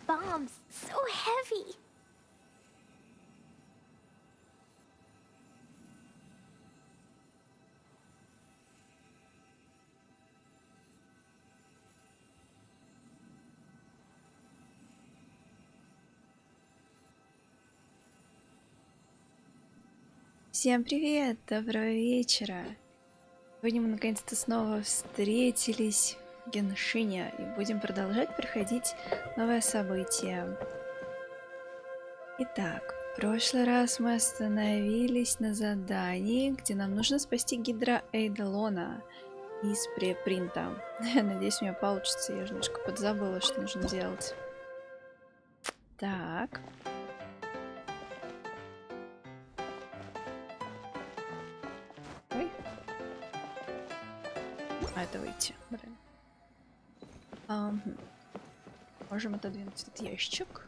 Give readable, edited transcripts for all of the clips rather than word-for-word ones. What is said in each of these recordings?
bombs so heavy. Всем привет! Доброго вечера! Сегодня мы наконец-то снова встретились в геншине и будем продолжать проходить новое событие. Итак, в прошлый раз мы остановились на задании, где нам нужно спасти гидра Эйдолона из препринта. Надеюсь, у меня получится, я же немножко подзабыла, что нужно делать. Так. Это выйти, блин. Можем отодвинуть этот ящик.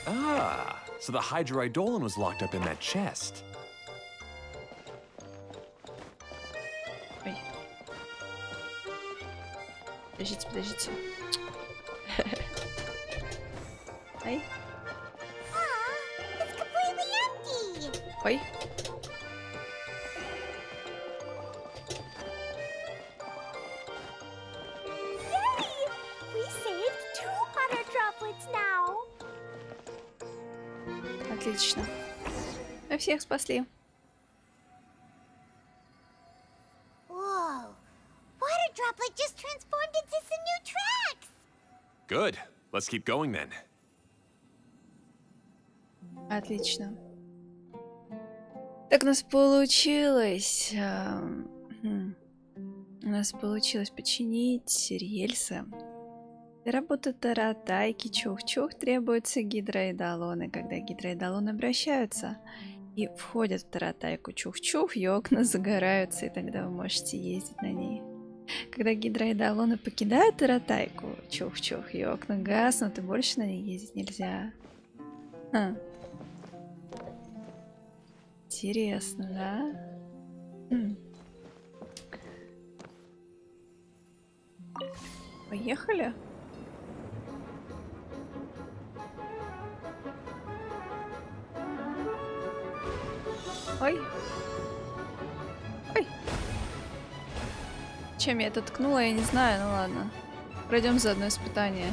Ah, so the Hydroidolon was locked up in that chest. Ой. Подождите. Ай. It's completely empty. Ой. Yay! We saved 2 water droplets now. Отлично. Мы всех спасли. Whoa! Water droplet just transformed into some new tracks. Good. Let's keep going then. Отлично. Так у нас получилось. У нас получилось починить рельсы. Для работы таратайки чух-чух требуются гидроэдолоны. Когда гидроэдолоны обращаются и входят в таратайку чух-чух, ее окна загораются, и тогда вы можете ездить на ней. Когда гидроэдолоны покидают таратайку чух-чух, ее окна гаснут, и больше на ней ездить нельзя. Интересно, да? Поехали? Ой. Ой. Чем я это ткнула, я не знаю, ну ладно. Пройдем заодно испытание.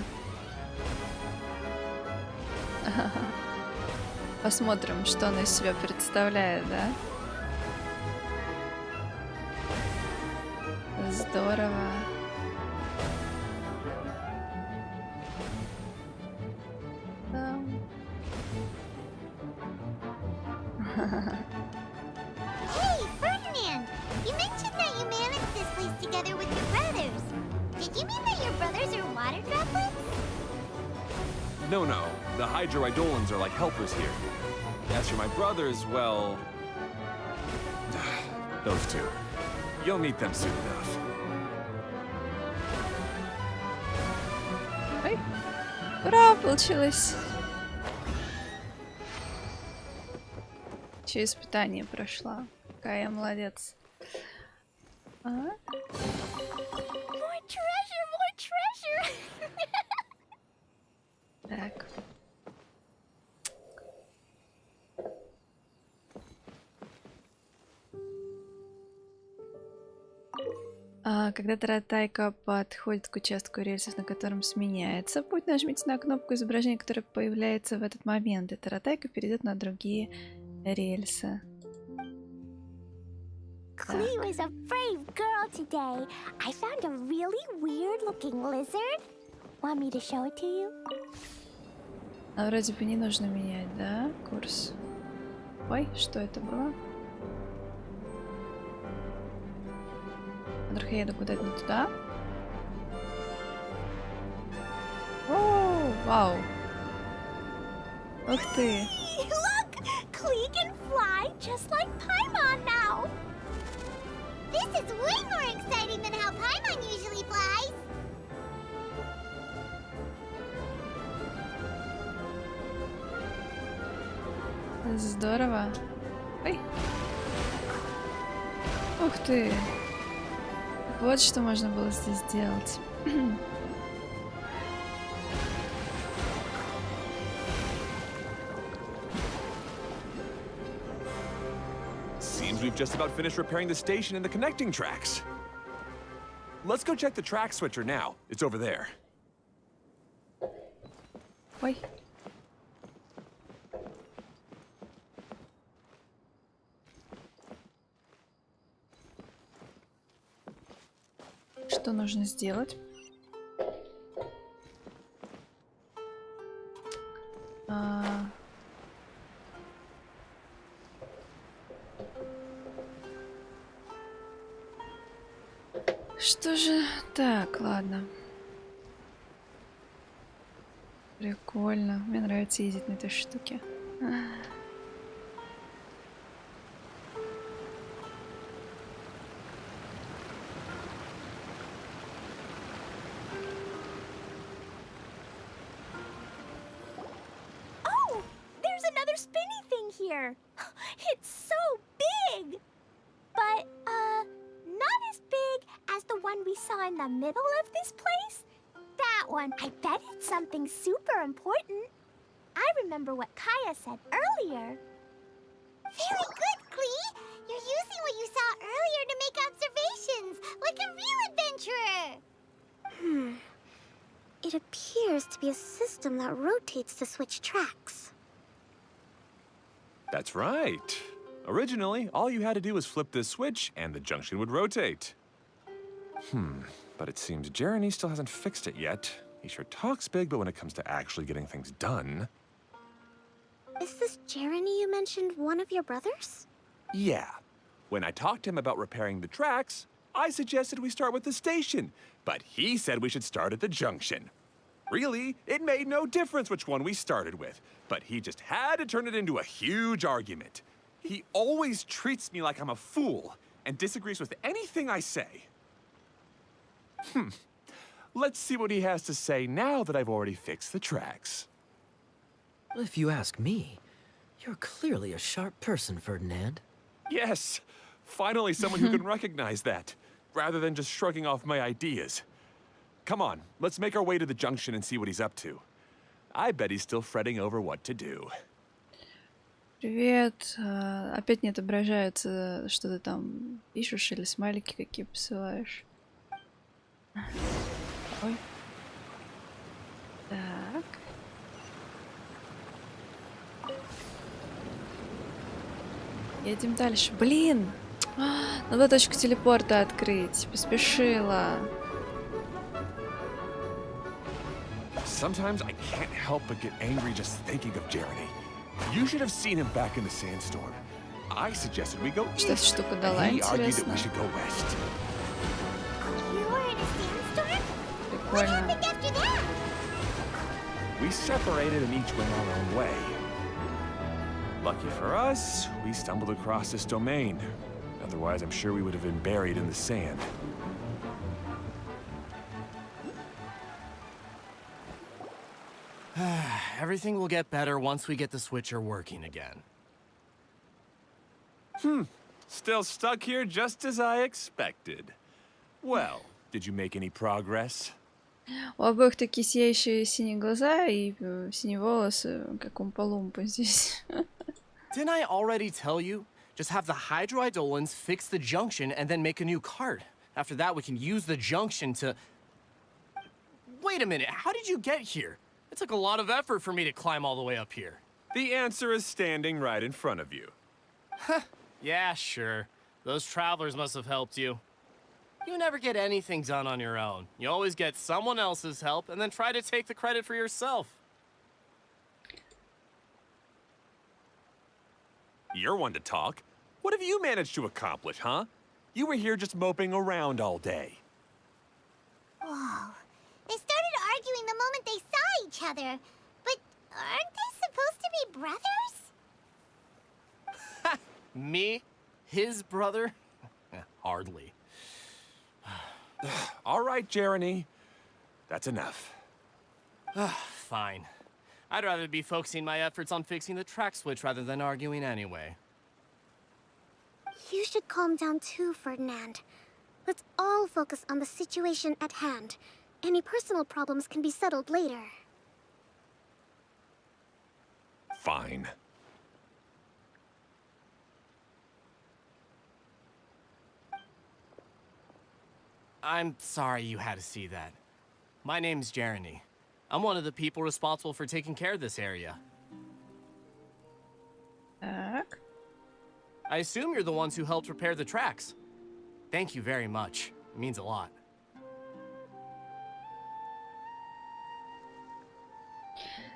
Посмотрим, что она из себя представляет, да? Здорово. Да. Hey, Ferdinand! You mentioned that you managed this place together with your brothers. Did you mean that your brothers are water droplets? No. The Hydroidolons are like helpers here. As for my brothers, well... those two. You'll meet them soon enough. Ой. Ура, получилось. Еще испытание прошла. Какая я молодец. More treasure! Так. Когда таратайка подходит к участку рельсов, на котором сменяется путь, нажмите на кнопку изображения, которое появляется в этот момент, и таратайка перейдет на другие рельсы. Clee was a brave girl today. I found a really weird-looking lizard. Want me to show it to you? А вроде бы не нужно менять, да, курс? Ой, что это было? Вдруг я еду куда-то не туда? О, вау! Ух ты! Look! Clee can fly just like Paimon now! This is way more exciting than how Paimon usually flies! Здорово. Ой. Ух ты. Вот что можно было здесь сделать. Seems we've just about finished repairing the station and the connecting tracks. Let's go check the track switcher now. It's over there. Ой. Что нужно сделать? Что же? Так, ладно. Прикольно. Мне нравится ездить на этой штуке. Oh, there's another spinny thing here. It's so big. But, not as big as the one we saw in the middle of this place. That one, I bet it's something super important. I remember what Kaya said earlier. Very good, Klee. You're using what you saw earlier to make observations, like a real adventurer. It appears to be a system that rotates to switch tracks. That's right. Originally, all you had to do was flip this switch and the junction would rotate. But it seems Jeremy still hasn't fixed it yet. He sure talks big, but when it comes to actually getting things done... Is this Jeremy you mentioned one of your brothers? Yeah. When I talked to him about repairing the tracks, I suggested we start with the station, but he said we should start at the junction. Really, it made no difference which one we started with, but he just had to turn it into a huge argument. He always treats me like I'm a fool and disagrees with anything I say. Let's see what he has to say now that I've already fixed the tracks. If you ask me, you're clearly a sharp person, Ferdinand. Yes, finally someone who can recognize that, rather than just shrugging off my ideas. Come on, let's make our way to the junction and see what he's up to. I bet he's still fretting over what to do. Привет. Опять не отображается, что ты там пишешь или смайлики какие посылаешь. Ой. Так. Едем дальше. Блин! Надо точку телепорта открыть. Поспешила. Sometimes I can't help but get angry just thinking of Jeremy. You should have seen him back in the sandstorm. I suggested we go Что эта east, штука дала, and he argued that интересно. we should go west. You were in a sandstorm? What Прикольно. happened after that? We separated and each went our own way. Lucky for us, we stumbled across this domain. Otherwise, I'm sure we would have been buried in the sand. Everything will get better once we get the switcher working again. Still stuck here just as I expected. Well, did you make any progress? У обоих такие сияющие синие глаза и синие волосы, как умпа-лумпа здесь. Didn't I already tell you? Just have the hydroidolins fix the junction and then make a new cart. After that, we can use the junction to... Wait a minute, how did you get here? It took a lot of effort for me to climb all the way up here. The answer is standing right in front of you. Yeah, sure. Those travelers must have helped you. You never get anything done on your own. You always get someone else's help and then try to take the credit for yourself. You're one to talk. What have you managed to accomplish, huh? You were here just moping around all day. Whoa. They started arguing the moment they saw each other. But aren't they supposed to be brothers? Me? His brother? Hardly. All right, Jeremy. That's enough. Fine. I'd rather be focusing my efforts on fixing the track switch rather than arguing anyway. You should calm down too, Ferdinand. Let's all focus on the situation at hand. Any personal problems can be settled later. Fine. I'm sorry you had to see that. My name's Jeremy. I'm one of the people responsible for taking care of this area. Так. I assume you're the ones who helped repair the tracks. Thank you very much. It means a lot.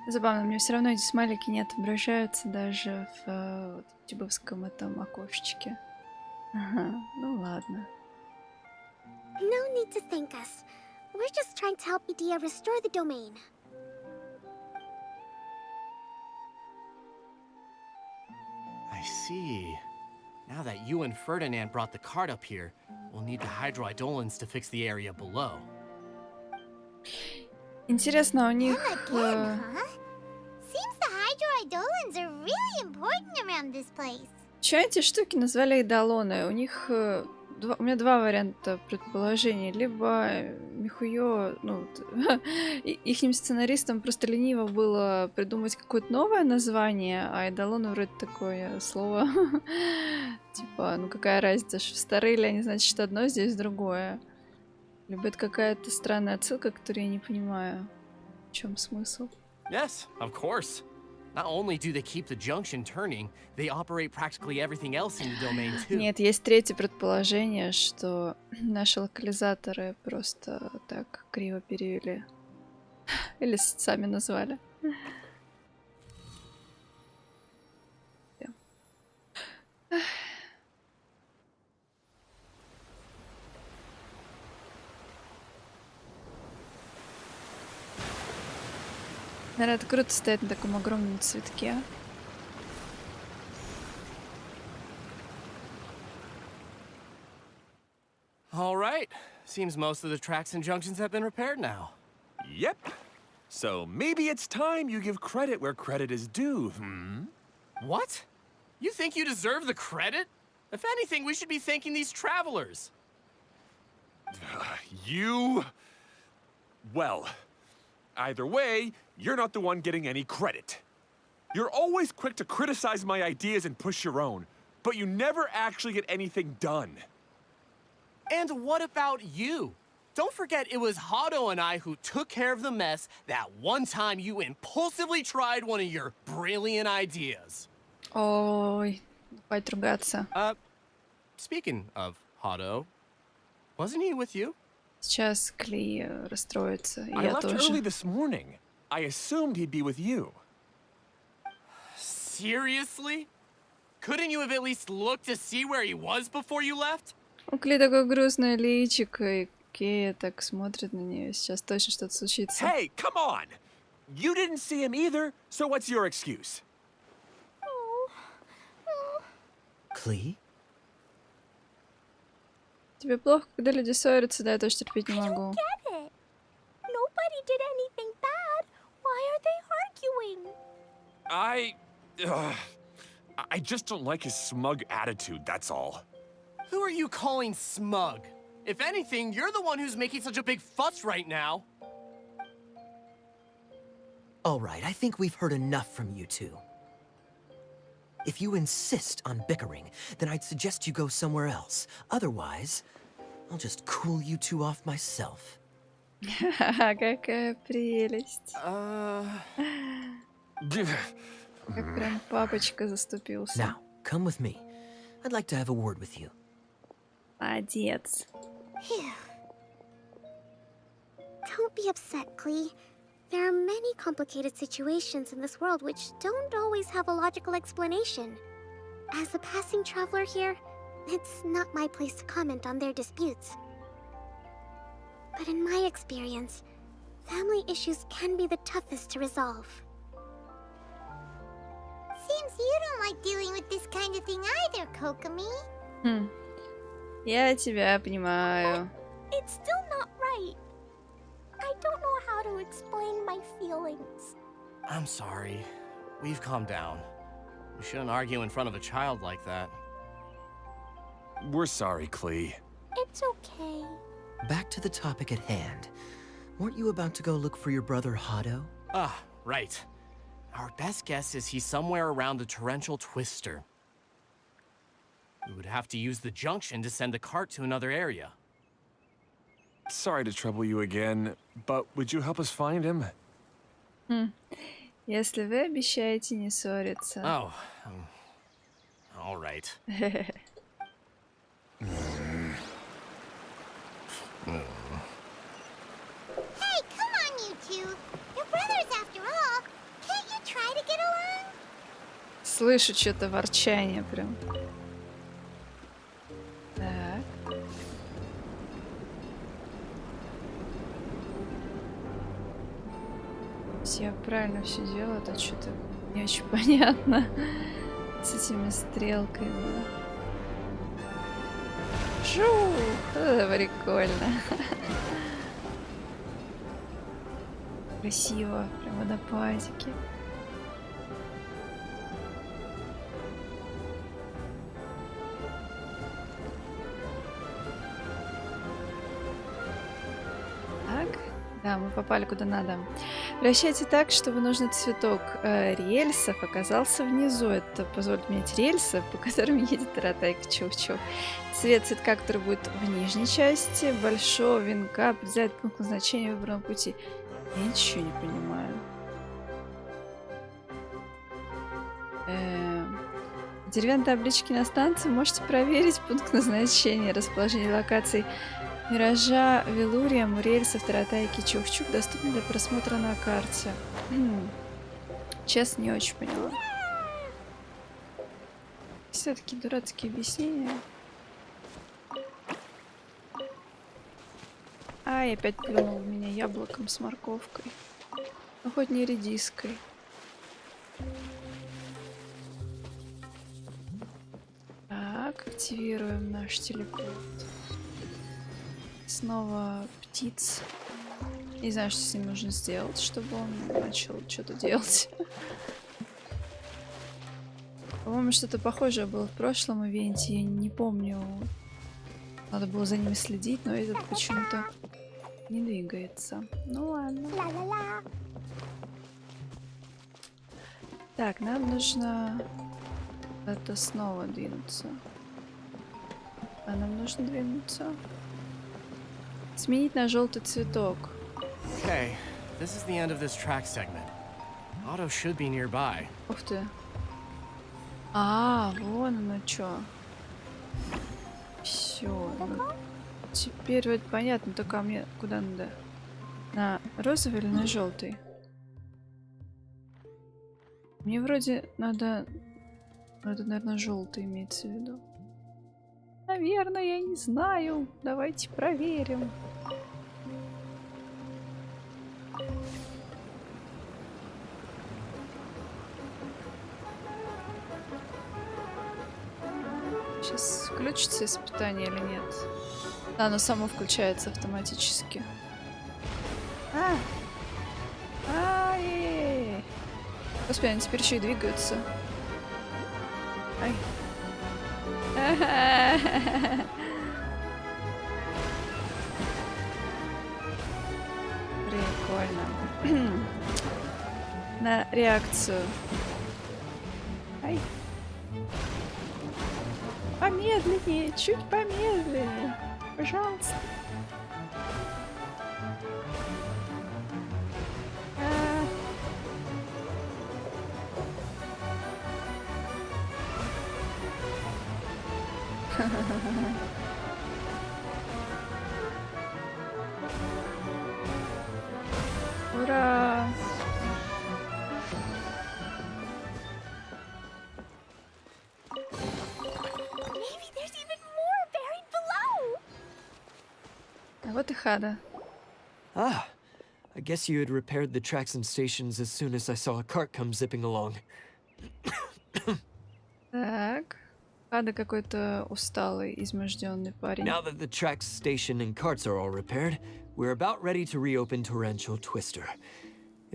Забавно, мне все равно эти смайлики не отображаются даже в вот, ютубовском этом окошечке. Ага, ну ладно. No need to thank us. We're just trying to help Idea restore the domain. I see. Now that you and Ferdinand brought the cart up here, we'll need the hydroidolins to fix the area below. Интересно, у них... Again, huh? Seems the hydroidolins are really important around this place. Чё эти штуки назвали идолоны? У них... у меня два варианта предположений. Либо Михуё, ну, ихним сценаристам просто лениво было придумать какое-то новое название, а идолоны вроде такое слово. Типа, ну какая разница, что старые ли они, значит, что одно, здесь другое. Либо это какая-то странная отсылка, которую я не понимаю. В чем смысл? Yes, of course. Not only do they keep the junction turning, they operate practically everything else in the domain too. Нет, есть третье предположение, что наши локализаторы просто так криво перевели. Или сами назвали. Наверное, это круто стоять на таком огромном цветке. All right. Seems most of the tracks and junctions have been repaired now. Yep. So maybe it's time you give credit where credit is due, hmm? What? You think you deserve the credit? If anything, we should be thanking these travelers. You... Well, either way, you're not the one getting any credit. You're always quick to criticize my ideas and push your own, but you never actually get anything done. And what about you? Don't forget it was Hado and I who took care of the mess that one time you impulsively tried one of your brilliant ideas. Ой, хватит ругаться. Speaking of Hado, wasn't he with you? Сейчас Кли расстроится, и I я left early тоже. this morning. I assumed he'd be with you. Seriously? Couldn't you have at least looked to see where he was before you left? У Кли такое грустное личико, и Кея так смотрит на нее. Сейчас точно что-то случится. Hey, come on! You didn't see him either, so what's your excuse? Clee? Тебе плохо, когда люди ссорятся, да, я тоже терпеть не могу. Get it? Nobody did anything bad. Why are they arguing? I just don't like his smug attitude, that's all. Who are you calling smug? If anything, you're the one who's making such a big fuss right now. All right, I think we've heard enough from you two. If you insist on bickering, then I'd suggest you go somewhere else. Otherwise, I'll just cool you two off myself. Какая прелесть. Как прям папочка заступился. Now, come with me. I'd like to have a word with you. Молодец. Phew. Don't be upset, Klee. There are many complicated situations in this world which don't always have a logical explanation. As a passing traveler here, it's not my place to comment on their disputes. But in my experience, family issues can be the toughest to resolve. Seems you don't like dealing with this kind of thing either, Kokomi. Я тебя понимаю. It's still not right. I don't know how to explain my feelings. I'm sorry. We've calmed down. We shouldn't argue in front of a child like that. We're sorry, Klee. It's okay. Back to the topic at hand. Weren't you about to go look for your brother Hado? Ah, right. Our best guess is he's somewhere around the torrential twister. We would have to use the junction to send the cart to another area. Sorry to trouble you again, but would you help us find him? Если вы обещаете не ссориться. Oh, all right. Hey, come on, you two. You're brothers after all. Can't you try to get along? Слышу что-то ворчание прям. Так. Если я правильно все делаю, то что-то не очень понятно с этими стрелками. Жух! Это прикольно. Красиво, прям водопадики. Так, да, мы попали куда надо. Вращайте так, чтобы нужный цветок рельсов оказался внизу. Это позволит менять рельсы, по которым едет таратайка чух-чух. Цвет цветка, который будет в нижней части большого венка, определяет пункт назначения выбранного пути. Я ничего не понимаю. Деревянные таблички на станции можете проверить пункт назначения, расположение локаций Миража, Велурия, рельсов, таратайки, чух-чух доступны для просмотра на карте. Честно, не очень поняла. Все-таки дурацкие объяснения. Ай, опять плюнул в меня яблоком с морковкой. Ну, хоть не редиской. Так, активируем наш телепорт. Снова птиц. Не знаю, что с ним нужно сделать, чтобы он начал что-то делать. По-моему, что-то похожее было в прошлом ивенте. Я не помню. Надо было за ними следить, но этот почему-то не двигается. Ну ладно. La-la-la. Так, нам нужно это снова двинуться. А нам нужно двинуться. Сменить на желтый цветок. Okay, this is the end of this track segment. Otto should be nearby. Ух ты. А, вон оно чё. Все. Ну, теперь вот понятно, только мне куда надо? На розовый или на желтый? Мне вроде надо... Это, наверное, желтый имеется в виду. Наверное, я не знаю. Давайте проверим. Сейчас включится испытание или нет? Да, оно само включается автоматически. Ай! Господи, они теперь еще и двигаются. Ай. Прикольно. На реакцию. Ай. Помедленнее, чуть помедленнее. Пожалуйста. Ура! Maybe there's even more buried below. А вот и Хада. Ah, I guess you had repaired the tracks and stations as soon as I saw a cart come zipping along. Так. Хада какой-то усталый, изможденный парень. Now that the tracks, station, and carts are all repaired, we're about ready to reopen Torrential Twister.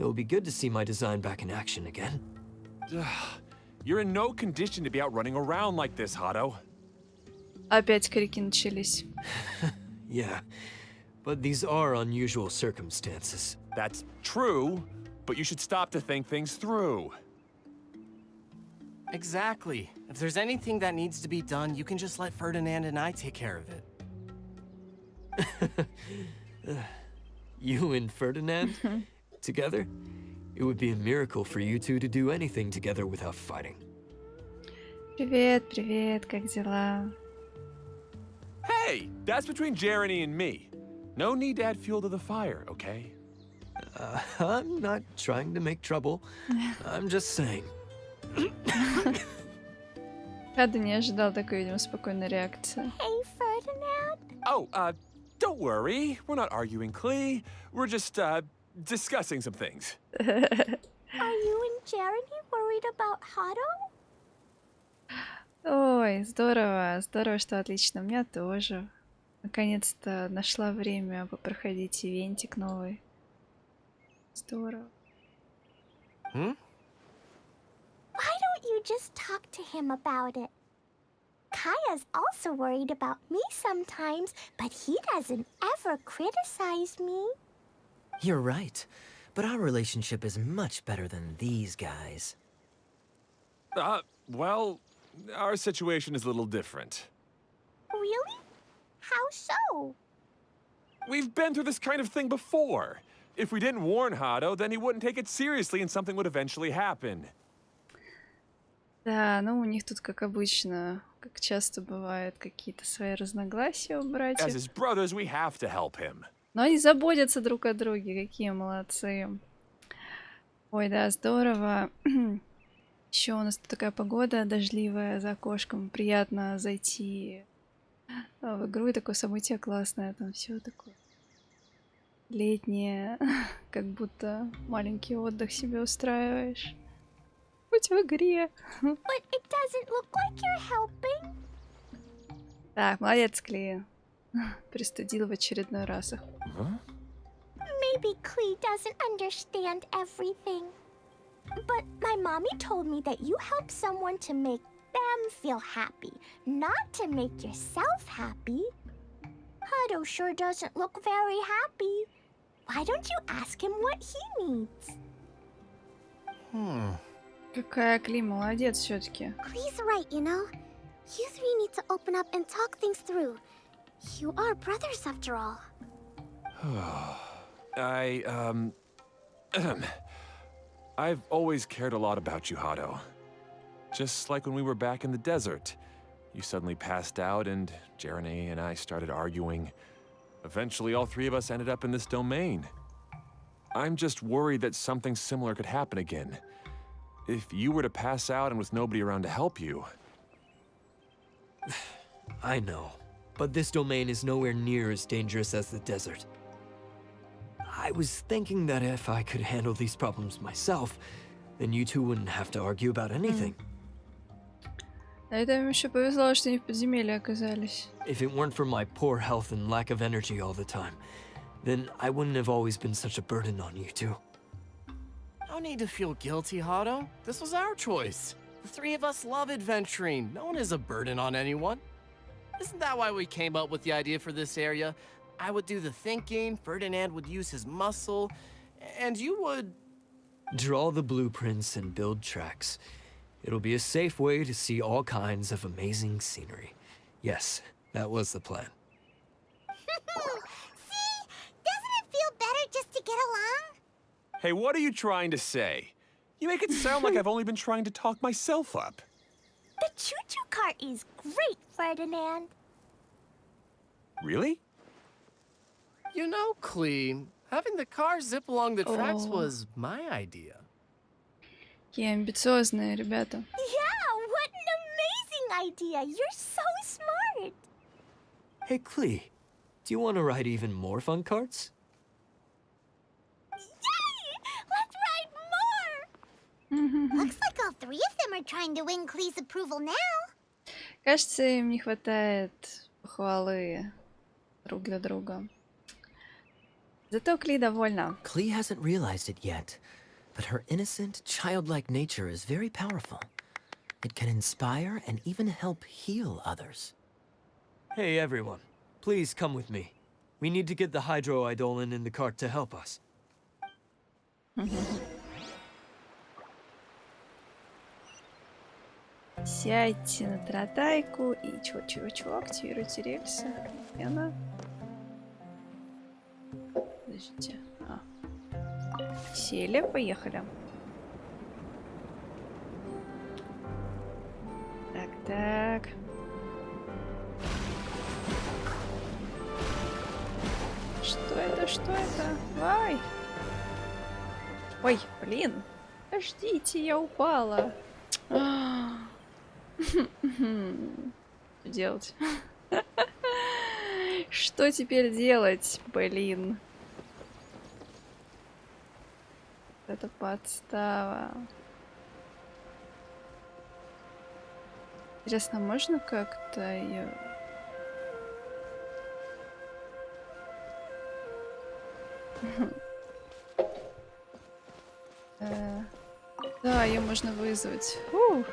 It'll be good to see my design back in action again. You're in no condition to be out running around like this, Hado. Опять крики начались. Yeah, but these are unusual circumstances. That's true, but you should stop to think things through. Exactly. If there's anything that needs to be done, you can just let Ferdinand and I take care of it. You and Ferdinand? Together? It would be a miracle for you two to do anything together without fighting. Привет, привет, как дела? Hey, that's between Jeremy and me. No need to add fuel to the fire, okay? I'm not trying to make trouble. I'm just saying. Хада не ожидал такой, видимо, спокойной реакции. Hey, Ferdinand. Oh, don't worry. We're not arguing, Klee. We're just, discussing some things. Are you and Jeremy worried about Hado? Ой, здорово, здорово, что отлично. У меня тоже. Наконец-то нашла время попроходить ивентик новый. Здорово. Hmm? Why don't you just talk to him about it? Kaya's also worried about me sometimes, but he doesn't ever criticize me. You're right, but our relationship is much better than these guys. Well, our situation is a little different. Really? How so? We've been through this kind of thing before. If we didn't warn Hado, then he wouldn't take it seriously and something would eventually happen. Да, ну у них тут, как обычно, как часто бывают, какие-то свои разногласия у братьев. As his brothers, we have to help him. Но они заботятся друг о друге, какие молодцы. Ой, да, здорово. Еще у нас тут такая погода дождливая за окошком. Приятно зайти в игру, и такое событие классное. Там все такое летнее, как будто маленький отдых себе устраиваешь. Будь в игре. But it doesn't look like you're helping. Так, молодец, Клея. Пристыдил в очередной раз их. Maybe Klee doesn't understand everything. But my mommy told me that you help someone to make them feel happy, not to make yourself happy. Hado sure doesn't look very happy. Why don't you ask him what he needs? Какая Кли, молодец все-таки. Klee's right, you know. You three need to open up and talk things through. You are brothers after all. I've always cared a lot about you, Hado. Just like when we were back in the desert. You suddenly passed out and Jeremy and I started arguing. Eventually, all three of us ended up in this domain. I'm just worried that something similar could happen again. If you were to pass out and with nobody around to help you... I know, but this domain is nowhere near as dangerous as the desert. I was thinking that if I could handle these problems myself, then you two wouldn't have to argue about anything. Это им еще повезло, что они в подземелье оказались. If it weren't for my poor health and lack of energy all the time, then I wouldn't have always been such a burden on you two. No need to feel guilty, Hado. This was our choice. The three of us love adventuring. No one is a burden on anyone. Isn't that why we came up with the idea for this area? I would do the thinking, Ferdinand would use his muscle, and you would... Draw the blueprints and build tracks. It'll be a safe way to see all kinds of amazing scenery. Yes, that was the plan. See? Doesn't it feel better just to get along? Hey, what are you trying to say? You make it sound like I've only been trying to talk myself up. The choo-choo cart is great, Ferdinand. Really? You know, Klee, having the car zip along the tracks Oh. was my idea. Какие амбициозные ребята. Yeah, what an amazing idea. You're so smart. Hey, Klee, do you want to ride even more fun carts? Yay! Let's ride more! Looks like all three of them are trying to win Klee's approval now. Кажется, им не хватает похвалы друг для друга. Зато Кли довольна. Klee hasn't realized it yet, but her innocent, childlike nature is very powerful. It can inspire and even help heal others. Hey everyone, please come with me. We need to get the Hydro Eidolon in the cart to help us. Сядьте на таратайку и чего, активируйте рельсы. И она... Подождите. Сели, поехали. Так. Что это? Вай! Ой, блин! Подождите, я упала. Что делать? Что теперь делать, блин? Это подстава. Интересно, можно как-то ее... Да, ее можно вызвать. Фух.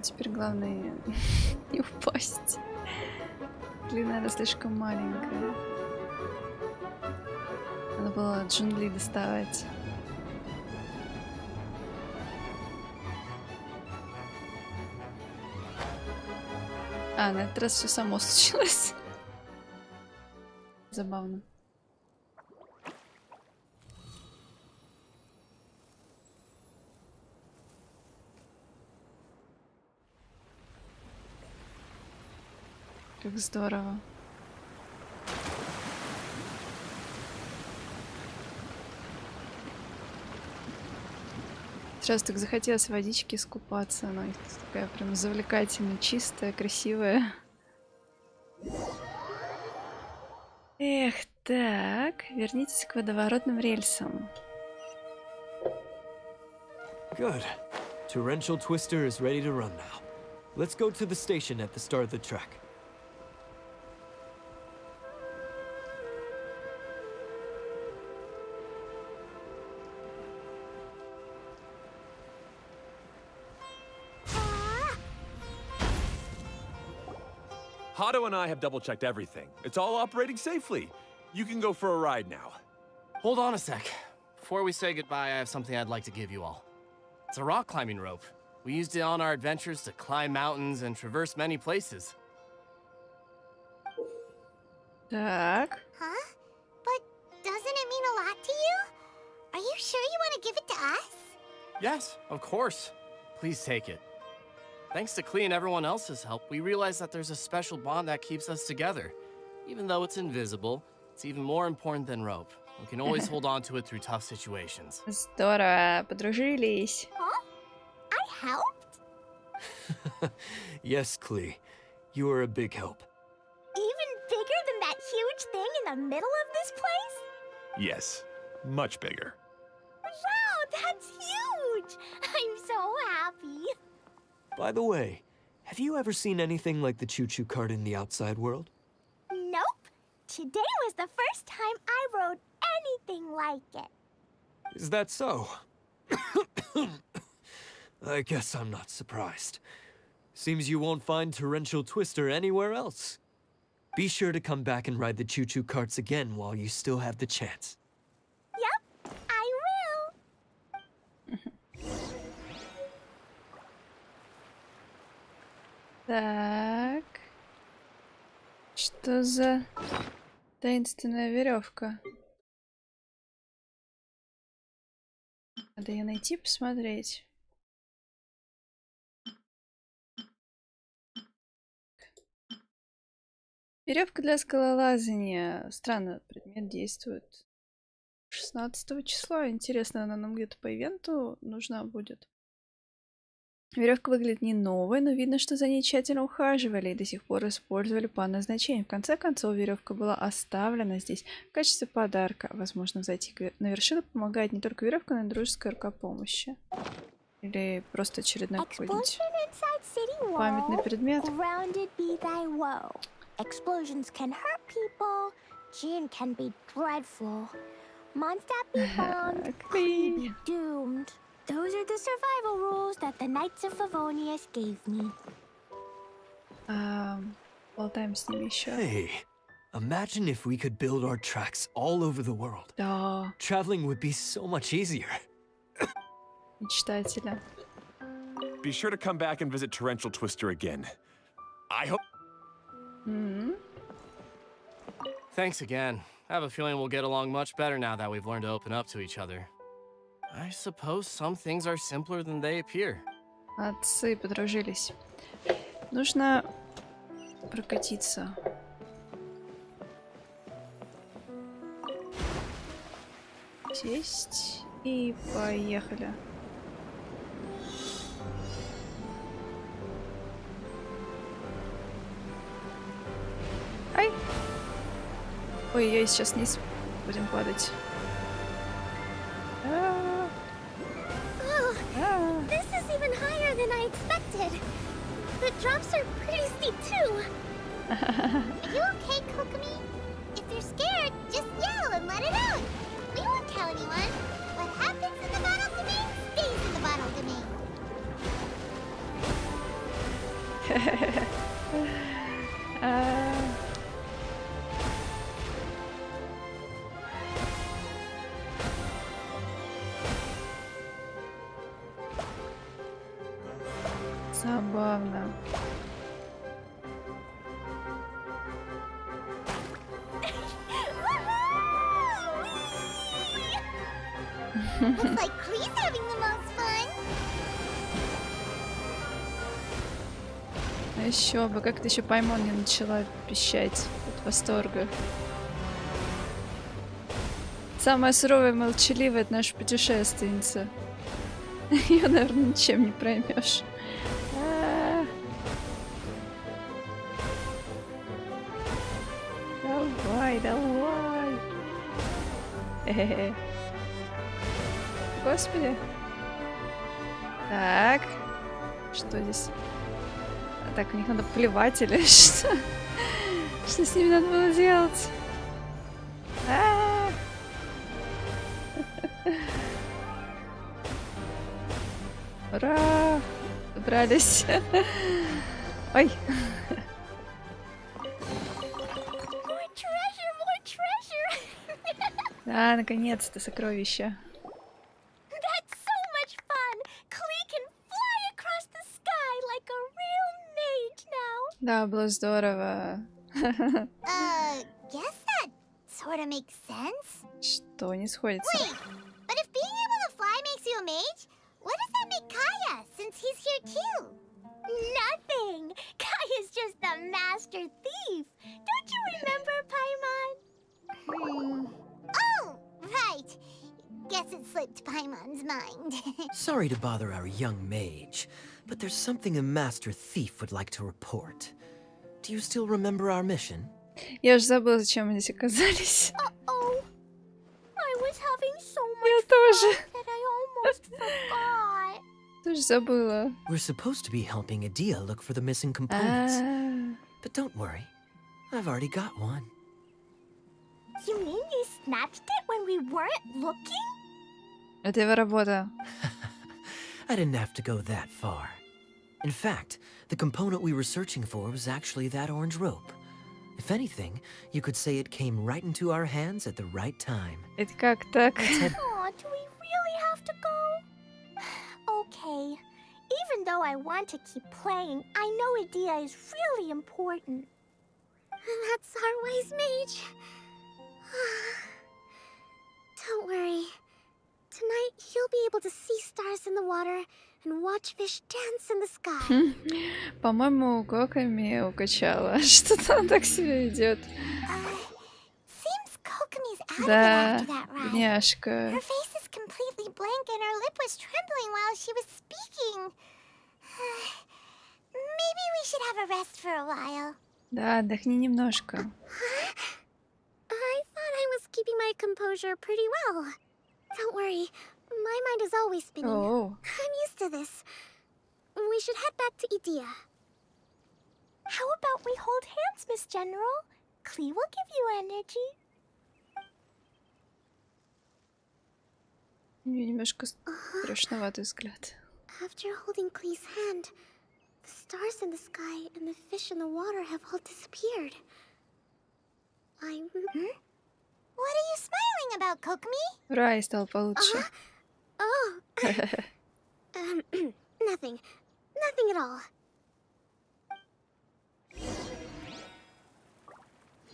Теперь главное не упасть. Длина, наверное, слишком маленькая. Надо было джунгли доставать. На этот раз все само случилось. Забавно. Как здорово. Сейчас так захотелось в водичке искупаться. Она такая прям завлекательная, чистая, красивая. Эх, так. Вернитесь к водоворотным рельсам. Good. Torrential Twister is ready to run now. Let's go to the station at the start of the track. Hato and I have double-checked everything. It's all operating safely. You can go for a ride now. Hold on a sec. Before we say goodbye, I have something I'd like to give you all. It's a rock climbing rope. We used it on our adventures to climb mountains and traverse many places. Так. Huh? But doesn't it mean a lot to you? Are you sure you want to give it to us? Yes, of course. Please take it. Thanks to Klee and everyone else's help, we realized that there's a special bond that keeps us together. Even though it's invisible, it's even more important than rope. We can always hold on to it through tough situations. Здорово, подружились. Huh? I helped? Yes, Klee. You are a big help. Even bigger than that huge thing in the middle of this place? Yes, much bigger. Wow, that's huge! I'm so happy. By the way, have you ever seen anything like the choo-choo cart in the outside world? Nope. Today was the first time I rode anything like it. Is that so? I guess I'm not surprised. Seems you won't find Torrential Twister anywhere else. Be sure to come back and ride the choo-choo carts again while you still have the chance. Yep, I will. Так. Что за таинственная веревка? Надо ее найти, посмотреть. Веревка для скалолазания. Странно, предмет действует 16 числа. Интересно, она нам где-то по ивенту нужна будет. Веревка выглядит не новой, но видно, что за ней тщательно ухаживали и до сих пор использовали по назначению. В конце концов, веревка была оставлена здесь в качестве подарка. Возможно, зайти на вершину помогает не только веревка, но и дружеская рука помощи. Или просто очередной какой-нибудь памятный предмет. Grounded be thy woe. Explosions can hurt, people, Jin can be dreadful. Mondstadt be bombed, Klee be doomed. Those are the survival rules that the Knights of Favonius gave me. Болтаем с ними еще. Hey, imagine if we could build our tracks all over the world. Да, Traveling would be so much easier. мечтателя. Be sure to come back and visit Torrential Twister again. I hope. Thanks again. I have a feeling we'll get along much better now that we've learned to open up to each other. I suppose some things are simpler than they appear. Отцы подружились. Нужно прокатиться. Сесть и поехали. Ай! Ой-ой, сейчас вниз будем падать. Oh, this is even higher than I expected. The drops are pretty steep too. Are you okay, Kokomi? If you're scared, just yell and let it out. We won't tell anyone. What happens in the bottle domain stays in the bottle domain. Забавно. Looks like Klee's having the most fun. А еще бы, как-то еще Паймон не начала пищать от восторга. Самая суровая и молчаливая — это наша путешественница. Ее, наверное, ничем не проймешь. Давай, давай. Хе-хе-хе. Господи. Так. Что здесь? А так, у них надо плевать или что? Что с ними надо было делать? Ура! Добрались. Ой. More treasure, more treasure. Да, наконец-то сокровища. That's so much fun. Klee can fly across the sky like a real mage now. Да, было здорово. Guess that sort of makes sense. Что не сходится? Wait, but if being able to fly makes you a mage, what does that make Kaya, since he's here too? Nothing. Kaya's just the master thief. Don't you remember, Paimon? Oh, right. Guess it slipped Paimon's mind. Sorry to bother our young mage, but there's something a master thief would like to report. Do you still remember our mission? Я уже забыла, зачем мы здесь оказались. Uh-oh. I was having so Я much тоже. fun that I almost forgot. Тоже забыла. We're supposed to be helping Adia look for the missing components. А, But don't worry, I've already got one. You mean you snatched it when we weren't looking? Это его работа. I didn't have to go that far. In fact, the component we were searching for was actually that orange rope. If anything, you could say it came right into our hands at the right time. Это как так? Aw, do we really have to go? Okay. Even though I want to keep playing, I know Adia is really important. That's our wise mage. Don't worry. Tonight, he'll be able to see stars in the water and watch fish dance in the sky. По-моему, Коками укачала. Что-то он так себя ведет. Seems Kokomi's out of it Да, after that ride. бедняжка. Her face is completely blank and her lip was trembling while she was speaking. Maybe we should have a rest for a while. Да, отдохни немножко. I thought I was keeping my composure pretty well. Don't worry, my mind is always spinning. О, I'm used to this. We should head back to Idia. How about we hold hands, Miss General? Klee will give you energy. У нее немножко страшноватый взгляд. After holding Klee's hand, the stars in the sky and the fish in the water have all disappeared. I'm... What are you smiling about, Kokomi? Рай стал получше. Oh. Nothing. Nothing at all.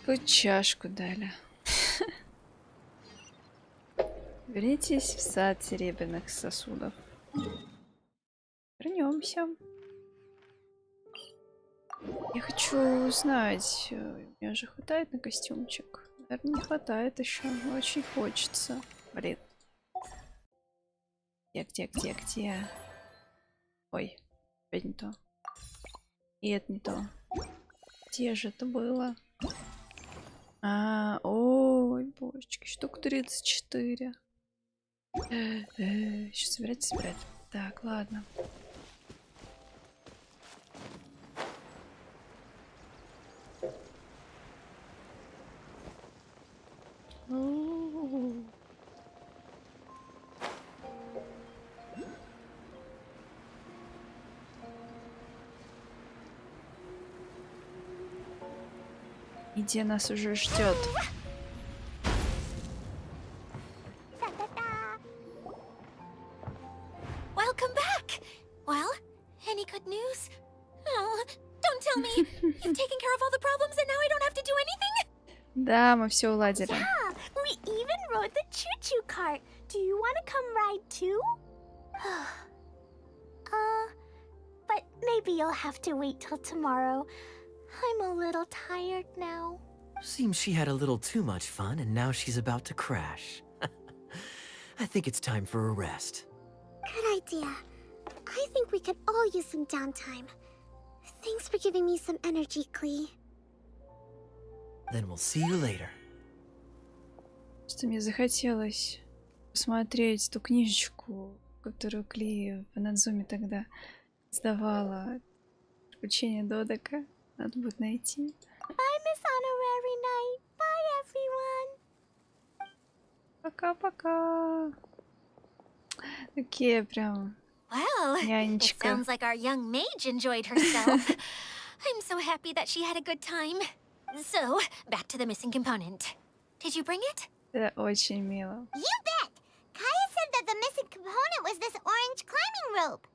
Хоть чашку дали. Вернитесь в сад серебряных сосудов. Вернемся. Я хочу узнать, мне же хватает на костюмчик? Наверное, не хватает еще. Очень хочется. Блин. Где? Ой, опять не то. И это не то. Где же это было? Ой, божечки, штук 34. Сейчас собирать. Так, ладно. Где нас уже ждет? Welcome back. Well, any good news? Oh, don't tell me. You've taken care of all the problems and now I don't have to do anything? Да, мы все уладили. Yeah, we even rode the choo-choo cart. Do you want to come ride too? But maybe you'll have to wait till tomorrow. I'm a little tired now. Seems she had a little too much fun and now she's about to crash. I think it's time for a rest. Good idea. I think we could all use some downtime. Thanks for giving me some energy, Klee. Then we'll see you later. Что мне захотелось посмотреть ту книжечку, которую Кли в Надзуме тогда издавала. Приключения Додека. Надо будет найти. Bye, Miss Honorary Knight. Bye, everyone. Пока-пока. Такие прям Well, it нянечка. sounds like our young mage enjoyed herself. I'm so happy that she had a good time. So, back to the missing component. Did you bring it? Это очень мило. You bet! Kaya said that the missing component was this orange climbing rope.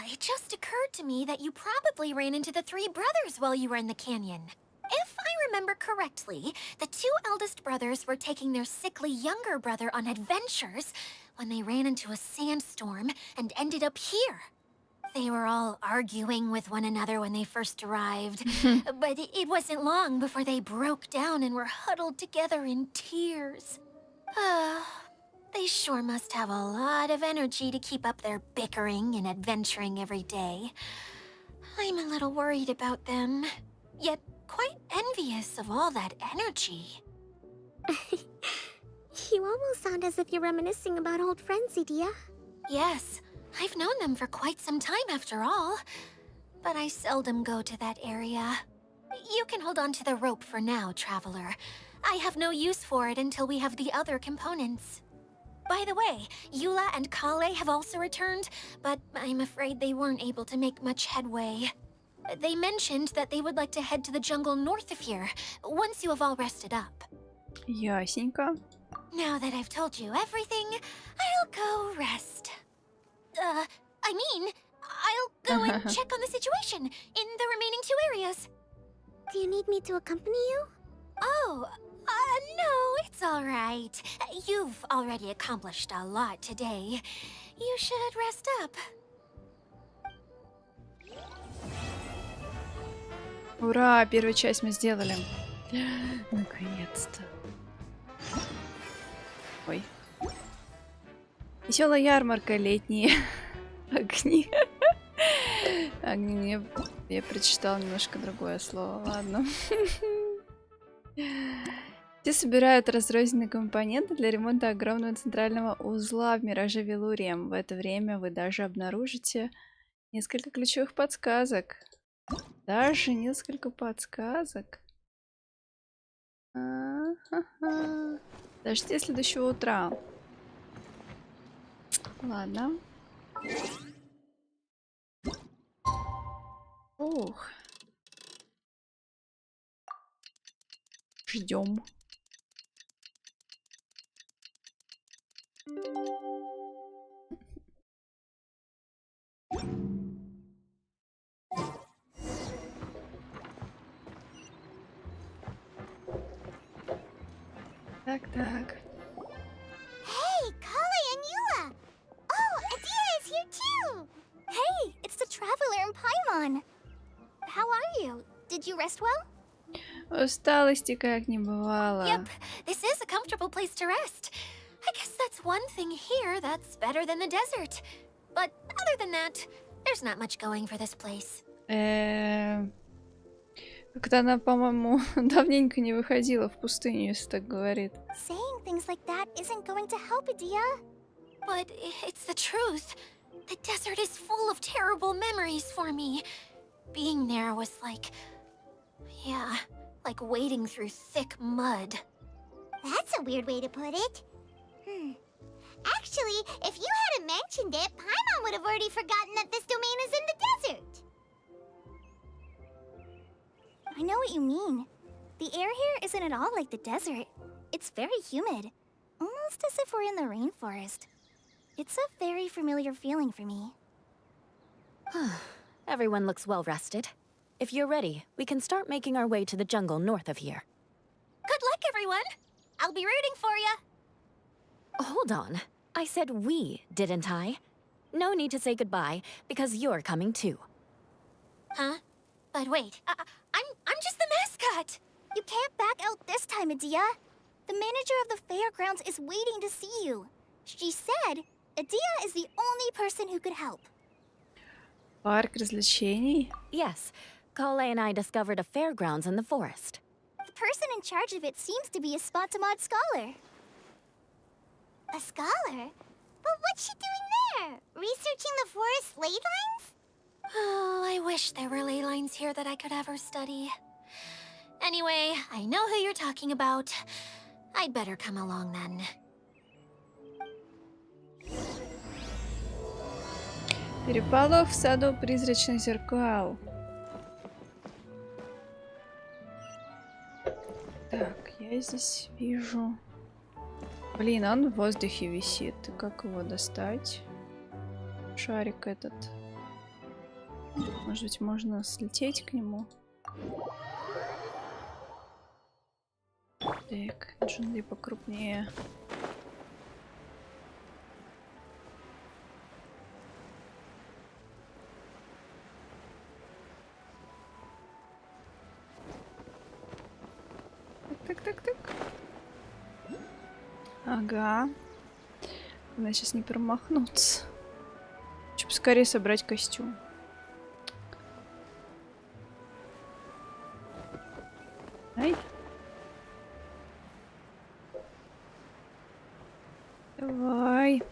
It just occurred to me that you probably ran into the three brothers while you were in the canyon. If I remember correctly, the two eldest brothers were taking their sickly younger brother on adventures when they ran into a sandstorm and ended up here. They were all arguing with one another when they first arrived, but it wasn't long before they broke down and were huddled together in tears. They sure must have a lot of energy to keep up their bickering and adventuring every day. I'm a little worried about them, yet quite envious of all that energy. You almost sound as if you're reminiscing about old friends, Idia. Yes, I've known them for quite some time after all, but I seldom go to that area. You can hold on to the rope for now, Traveler. I have no use for it until we have the other components. By the way, Eula and Kale have also returned, but I'm afraid they weren't able to make much headway. They mentioned that they would like to head to the jungle north of here, once you have all rested up. Ясненько. Now that I've told you everything, I'll go rest. I'll go and check on the situation in the remaining two areas. Do you need me to accompany you? Oh, no, it's all right. You've already accomplished a lot today. You should rest up. Ура, первую часть мы сделали. Наконец-то. Ой. Веселая ярмарка, летние огни. Огни. Я прочитала немножко другое слово. Ладно. Все собирают разрозненные компоненты для ремонта огромного центрального узла в Мираже Велурием. В это время вы даже обнаружите несколько ключевых подсказок. Даже несколько подсказок. А-ха-ха. Дожди следующего утра. Ладно. Ух. Ждем. Так. Hey, Kali and Eula! Oh, Adia is here too! Hey, it's the traveler in Paimon. How are you? Did you rest well? Усталости как не бывало. Yep, this is a comfortable place to rest. I guess that's one thing here that's better than the desert. But other than that, there's not much going for this place. Как-то она, по-моему, давненько не выходила в пустыню, если так говорит. Saying things like that isn't going to help, Adia. But it's the truth. The desert is full of terrible memories for me. Being there was like... yeah, like wading through thick mud. That's a weird way to put it. Actually, if you hadn't mentioned it, Paimon would have already forgotten that this domain is in the desert. I know what you mean. The air here isn't at all like the desert. It's very humid. Almost as if we're in the rainforest. It's a very familiar feeling for me. Everyone looks well rested. If you're ready, we can start making our way to the jungle north of here. Good luck, everyone! I'll be rooting for you! Hold on. I said we, didn't I? No need to say goodbye, because you're coming too. Huh? But wait, I'm just the mascot! You can't back out this time, Adia. The manager of the fairgrounds is waiting to see you. She said Adia is the only person who could help. Парк развлечений? Yes, Kale and I discovered a fairgrounds in the forest. The person in charge of it seems to be a Spontamod scholar. A scholar? But what's she doing there? Researching the forest ley lines? Oh, I wish there were ley lines here that I could ever study. Anyway, I know who you're talking about. I'd better come along then. Переполох в саду призрачных зеркал. Так, я здесь вижу... Блин, он в воздухе висит. Как его достать? Шарик этот. Может быть, можно слететь к нему? Так, джунгли покрупнее. Так. Ага. Надо сейчас не промахнуться. Хочу поскорее собрать костюм. Ай. Давай.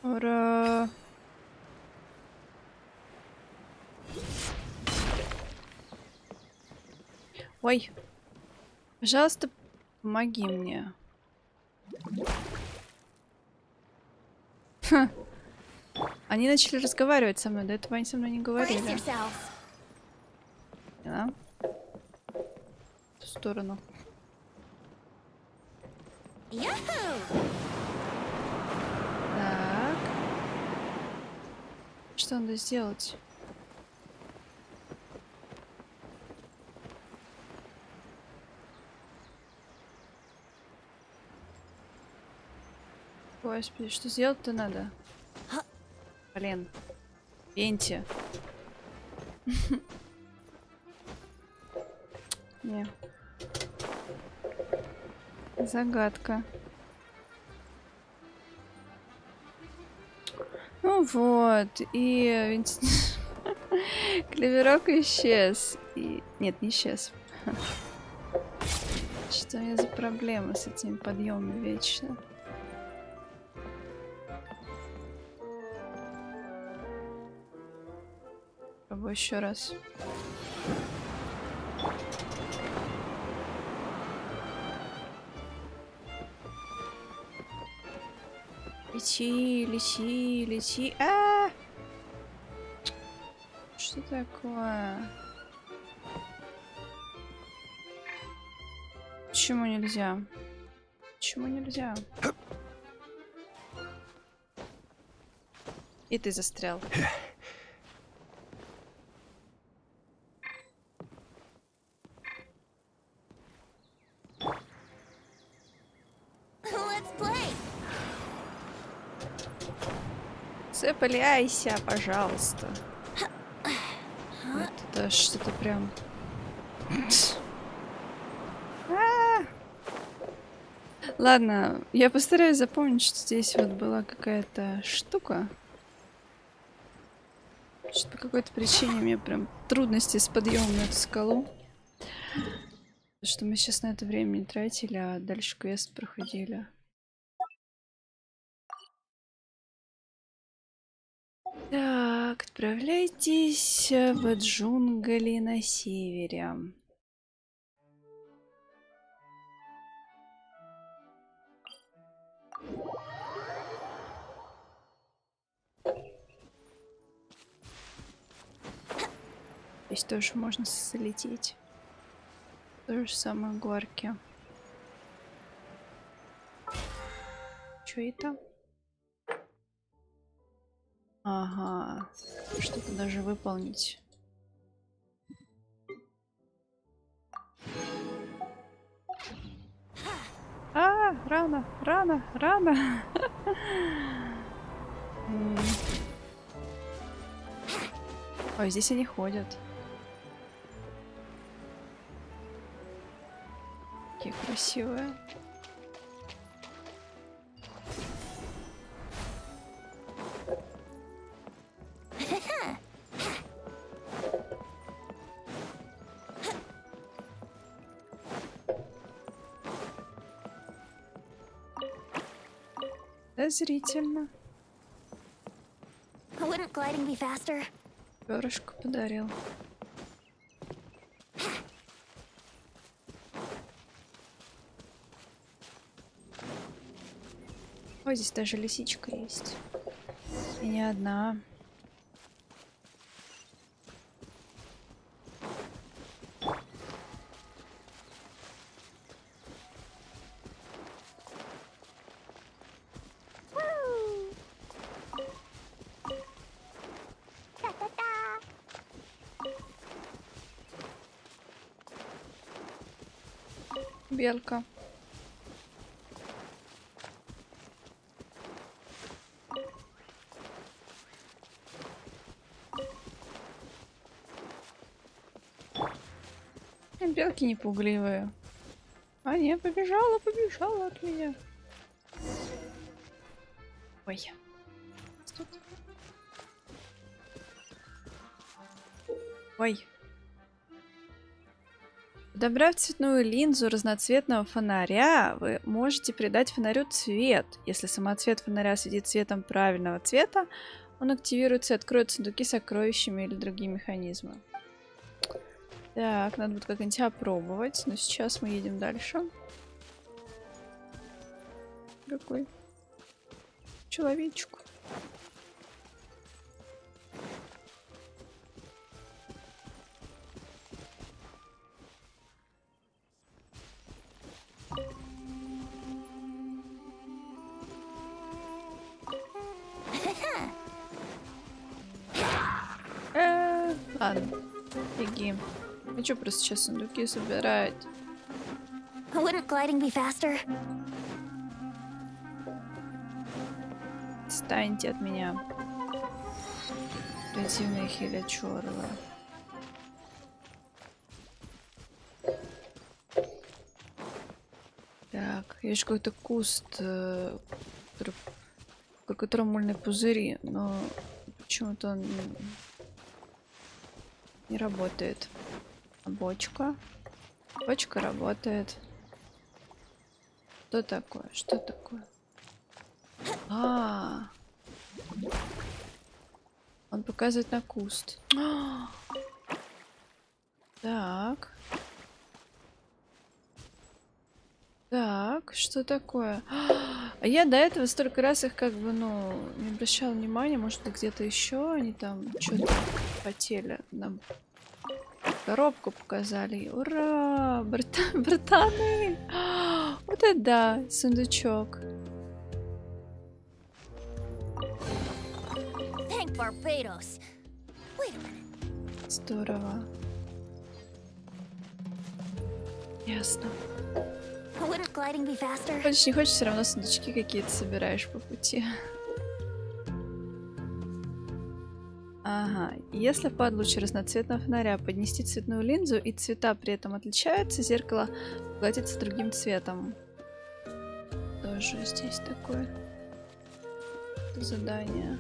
Ура. Ой. Пожалуйста, помоги мне. Ха. Они начали разговаривать со мной. До этого они со мной не говорили. Да. В ту сторону. Так. Что надо сделать? Господи, что сделать-то надо? Блин. Пенти. Не. Загадка. Ну вот. И клеверок исчез. И... Нет, не исчез. Что у меня за проблемы с этими подъемами вечно? Попробую еще раз. Лети, лети, лети. Что такое? Почему нельзя? Почему нельзя? И ты застрял. Let's play. Цепляйся, пожалуйста. Вот это что-то прям... Ладно, я постараюсь запомнить, что здесь вот была какая-то штука. Что по какой-то причине у меня прям трудности с подъемом на эту скалу. Что мы сейчас на это время не тратили, а дальше квест проходили. Так, отправляйтесь в джунгли на севере. Здесь тоже можно залететь. То же самое в горке. Чё это? Ага. Что-то даже выполнить. Рано, рано, рано. Ой, здесь они ходят. Какие красивые. Подозрительно. Wouldn't gliding be faster? Перышко подарил. Ой, здесь даже лисичка есть. И не одна. Белка. Белки не пугливые. А не, побежала, побежала от меня. Ой. Тут. Ой. Подобрав цветную линзу разноцветного фонаря, вы можете придать фонарю цвет. Если самоцвет фонаря светит цветом правильного цвета, он активируется и откроет сундуки с сокровищами или другие механизмы. Так, надо будет как-нибудь опробовать, но сейчас мы едем дальше. Какой человечек. Ладно, беги. Хочу просто сейчас сундуки собирать. Wouldn't gliding be faster? Отстаньте от меня. Противные хилячорлы. Так, есть какой-то куст, в котором мыльные пузыри, но почему-то он не работает. А бочка? Бочка работает. Что такое? Что такое? Он показывает на куст. Так. Так, что такое? А я до этого столько раз их как бы, ну, не обращала внимания. Может, где-то еще они там что-то хотели. Нам коробку показали. Ура! Братаны! Вот это да, сундучок. Thank Barbados. Wait a minute. Здорово. Ясно. Wouldn't gliding be faster? Хочешь, не хочешь, все равно сундучки какие-то собираешь по пути. Ага. Если в луче разноцветного фонаря поднести цветную линзу, и цвета при этом отличаются, зеркало поглотится другим цветом. Тоже здесь такое задание.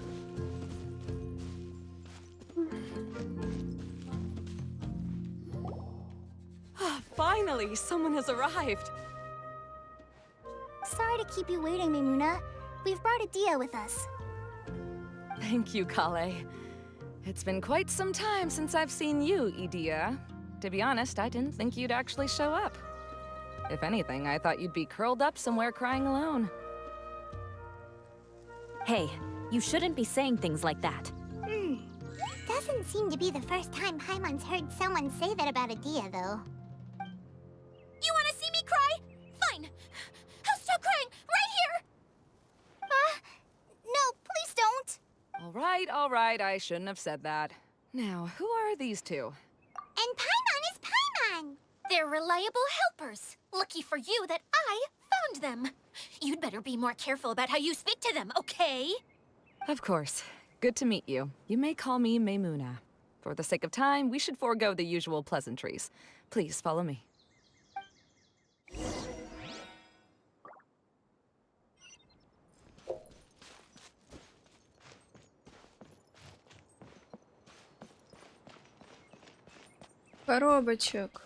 Finally, someone has arrived. Sorry to keep you waiting, Mimuna. We've brought a Dia with us. Thank you, Kale. It's been quite some time since I've seen you, Idia. To be honest, I didn't think you'd actually show up. If anything, I thought you'd be curled up somewhere crying alone. Hey, you shouldn't be saying things like that. Doesn't seem to be the first time Paimon's heard someone say that about a Dia, though. You want to see me cry? Fine. I'll stop crying right here. No, please don't. All right, I shouldn't have said that. Now, who are these two? And Paimon is Paimon. They're reliable helpers. Lucky for you that I found them. You'd better be more careful about how you speak to them, okay? Of course. Good to meet you. You may call me Maymuna. For the sake of time, we should forego the usual pleasantries. Please follow me. Коробочек.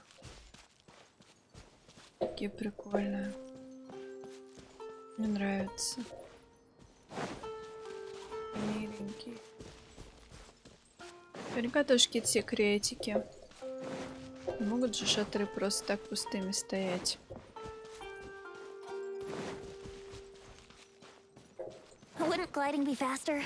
Такие прикольные. Мне нравится. Миленький. Наверняка тоже какие-то секретики. Не могут же шатры просто так пустыми стоять. Wouldn't gliding be faster?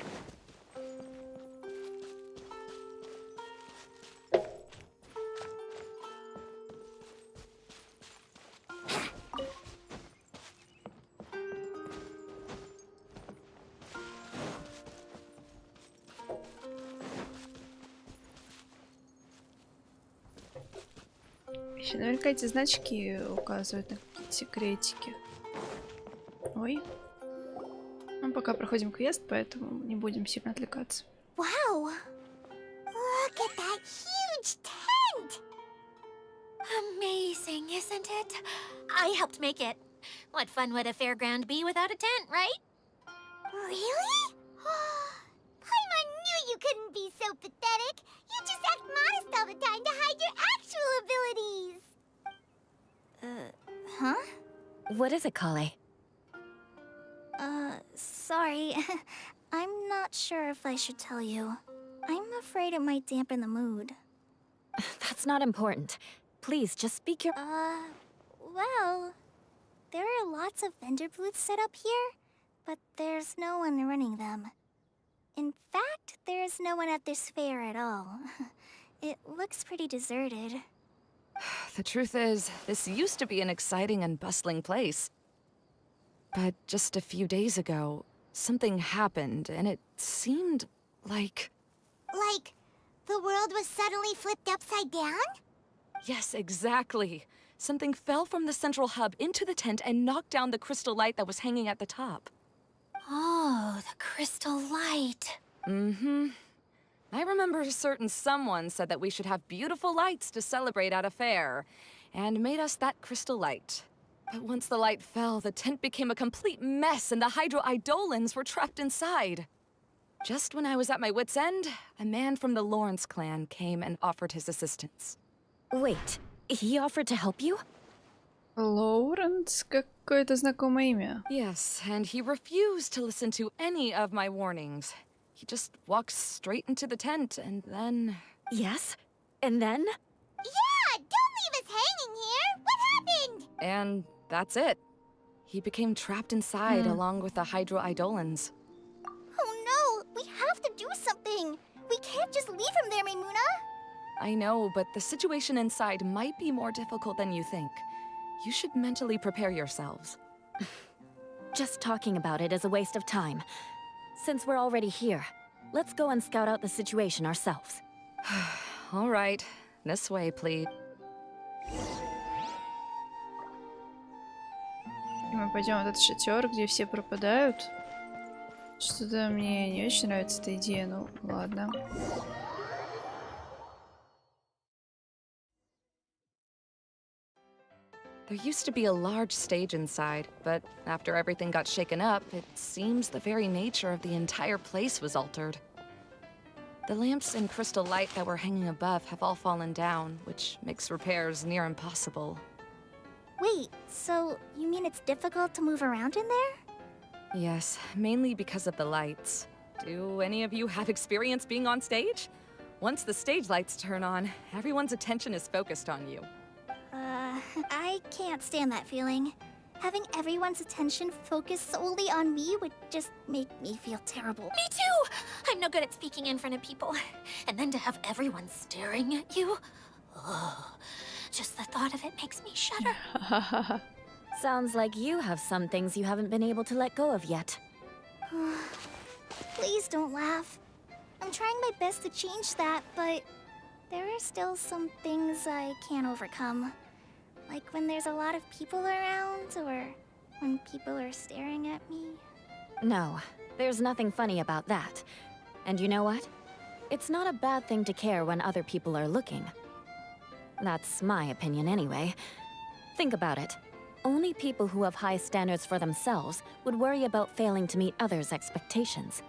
Еще наверняка эти значки указывают на какие-то секретики. Ой. Мы пока проходим квест, поэтому не будем сильно отвлекаться. Wow! Look at that huge tent! Amazing, isn't it? I helped make it. What fun would a fairground be without a tent, right? Really? Paimon knew you couldn't be so pathetic. You just act modest all the time to hide your actual abilities. Huh? What is it, Kale? Sorry. I'm not sure if I should tell you. I'm afraid it might dampen the mood. That's not important. Please, just speak your... Well, there are lots of vendor booths set up here, but there's no one running them. In fact, there's no one at this fair at all. It looks pretty deserted. The truth is, this used to be an exciting and bustling place. But just a few days ago, something happened, and it seemed like... Like, the world was suddenly flipped upside down? Yes, exactly. Something fell from the central hub into the tent and knocked down the crystal light that was hanging at the top. Oh, the crystal light. Mm-hmm. I remember a certain someone said that we should have beautiful lights to celebrate at a fair, and made us that crystal light. But once the light fell, the tent became a complete mess and the Hydro-Eidolons were trapped inside. Just when I was at my wit's end, a man from the Lawrence clan came and offered his assistance. Wait, he offered to help you? Лоуренс? Какое-то знакомое имя. Yes, and he refused to listen to any of my warnings. he just walked straight into the tent, and then... Yes? And then? Yeah, don't leave us hanging here. What happened? And that's it. He became trapped inside along with the Hydro-Eidolons. Oh no, we have to do something. We can't just leave him there, Maimuna. I know, but the situation inside might be more difficult than you think. You should mentally prepare yourselves. Just talking about it is a waste of time. Since we're already here, let's go and scout out the situation ourselves. All right, this way, please. И мы пойдем в этот шатер, где все пропадают. Что-то мне не очень нравится эта идея, ну ладно. There used to be a large stage inside, but after everything got shaken up, it seems the very nature of the entire place was altered. The lamps and crystal light that were hanging above have all fallen down, which makes repairs near impossible. Wait, so you mean it's difficult to move around in there? Yes, mainly because of the lights. Do any of you have experience being on stage? Once the stage lights turn on, everyone's attention is focused on you. I can't stand that feeling. Having everyone's attention focused solely on me would just make me feel terrible. Me too! I'm no good at speaking in front of people. And then to have everyone staring at you. Oh, just the thought of it makes me shudder. Sounds like you have some things you haven't been able to let go of yet. Please don't laugh. I'm trying my best to change that, but there are still some things I can't overcome. Like when there's a lot of people around, or when people are staring at me. No, there's nothing funny about that. And you know what? It's not a bad thing to care when other people are looking. That's my opinion anyway. Think about it. Only people who have high standards for themselves would worry about failing to meet others' expectations.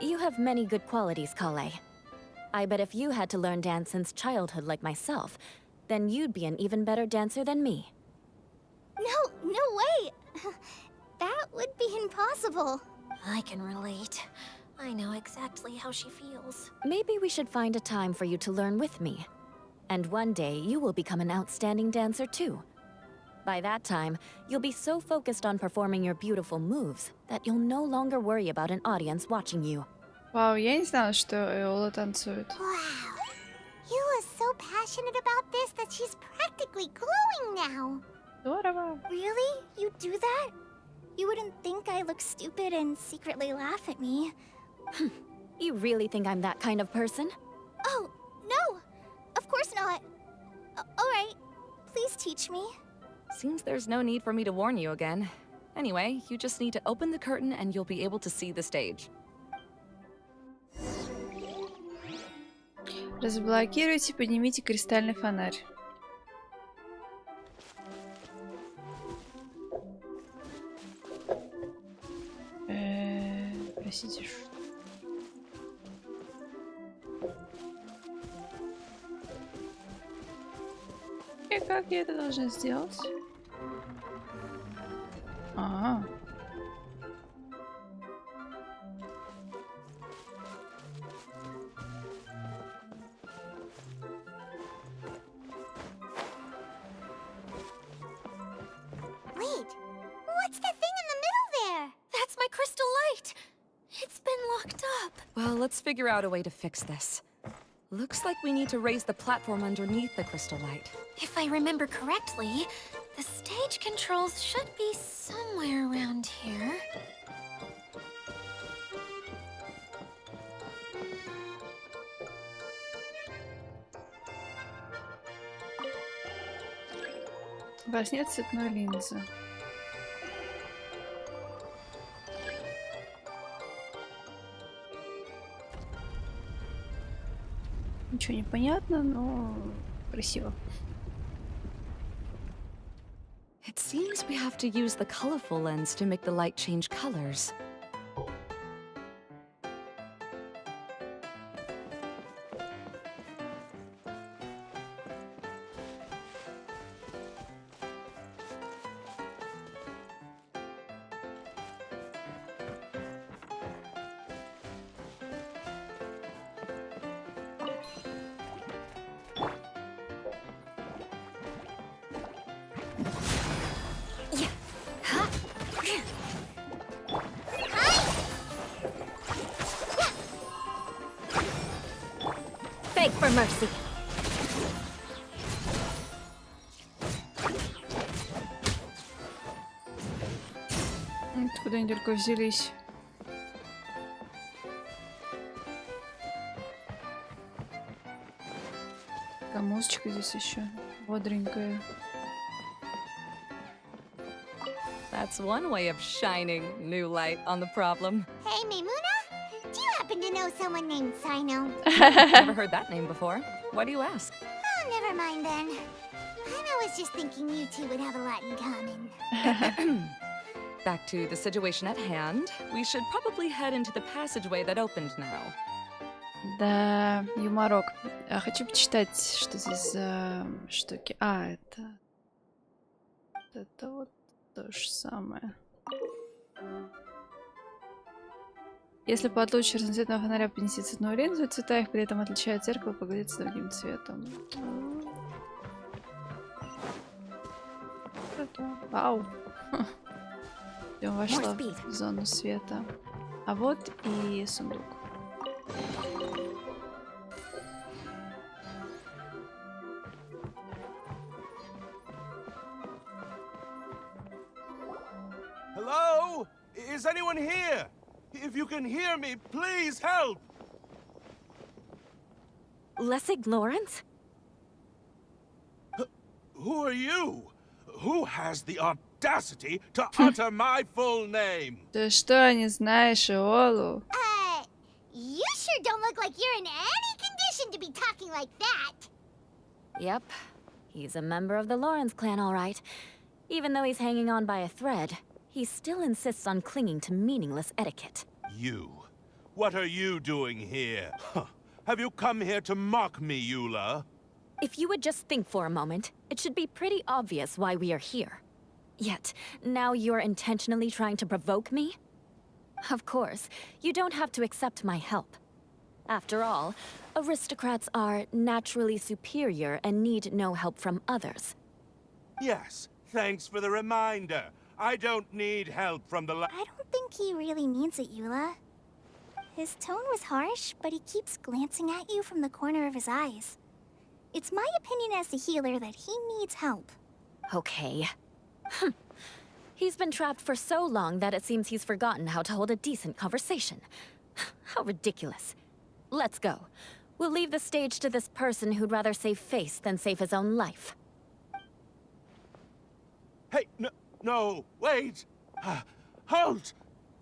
You have many good qualities, Kale. I bet if you had to learn dance since childhood like myself, then you'd be an even better dancer than me. No way! That would be impossible. I can relate. I know exactly how she feels. Maybe we should find a time for you to learn with me. And one day, you will become an outstanding dancer too. By that time, you'll be so focused on performing your beautiful moves that you'll no longer worry about an audience watching you. Вау, я не знала, что Эола танцует. Wow. Yua's so passionate about this that she's practically glowing now. Здорово. Really? You do that? You wouldn't think I look stupid and secretly laugh at me. You really think I'm that kind of person? Oh, no! Of course not. Alright, please teach me. Seems there's no need for me to warn you again. Anyway, you just need to open the curtain and you'll be able to see the stage. Разблокируйте, поднимите кристальный фонарь. Простите, что? И как я это должна сделать? А. Wait, what's that thing in the middle there? That's my crystal light! It's been locked up. Well, let's figure out a way to fix this. Looks like we need to raise the platform underneath the crystal light. If I remember correctly, the stage controls should be somewhere around here. У вас нет цветной линзы. Ничего не понятно, но красиво. It seems we have to use the colorful lens to make the light change colors. for mercy. Откуда они только взялись? Такая музычка здесь еще бодренькая. That's one way of shining new light on the problem. Hey, Maimuna, do you happen to know someone named Sino? Never heard that name before. Why do you ask? Oh, never mind then. I was just thinking you two would have a lot in common. Back to the situation at hand. We should probably head into the passageway that opened now. Да, юморок. Хочу почитать, что здесь за штуки. Это вот то же самое. Если под луч разноцветного фонаря принести цветную линзу, и цвета их при этом отличают зеркало, погодится другим цветом. Вау. Я вошла в зону света. А вот и сундук. Hello? Is anyone here? If you can hear me, please help! Lessig Lawrence? Who are you? Who has the audacity to utter my full name? Ты что, не знаешь Иолу? You sure don't look like you're in any condition to be talking like that. Yep. He's a member of the Lawrence clan, all right. Even though he's hanging on by a thread, he still insists on clinging to meaningless etiquette. You. What are you doing here? Have you come here to mock me, Eula? If you would just think for a moment, it should be pretty obvious why we are here. Yet, now you're intentionally trying to provoke me? Of course, you don't have to accept my help. After all, aristocrats are naturally superior and need no help from others. Yes, thanks for the reminder. I don't need help from the I don't think he really means it, Eula. His tone was harsh, but he keeps glancing at you from the corner of his eyes. It's my opinion as the healer that he needs help. Okay. He's been trapped for so long that it seems he's forgotten how to hold a decent conversation. How ridiculous. Let's go. We'll leave the stage to this person who'd rather save face than save his own life. Hey, no, wait! Halt!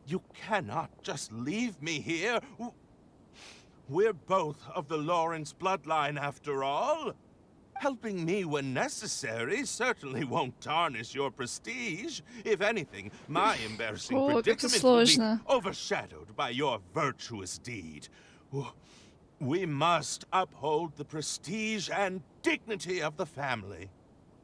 You cannot just leave me here. We're both of the Lawrence bloodline, after all. Helping me when necessary certainly won't tarnish your prestige. If anything, my embarrassing predicament will be overshadowed by your virtuous deed. We must uphold the prestige and dignity of the family.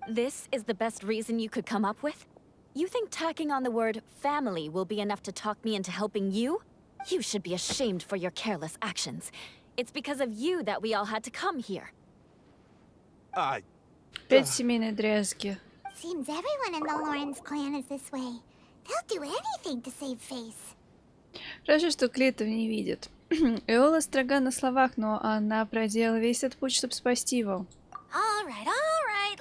This is the best reason you could come up with? You think tacking on the word family will be enough to talk me into helping you? You should be ashamed for your careless actions. It's because of you that we all had to come here. Опять семейные дрязги. Seems everyone in the Lawrence clan is this way. They'll do anything to save face. Хорошо, что Клитов не видит. Иола строга на словах, но она проделала весь этот путь, чтобы спасти его. All right.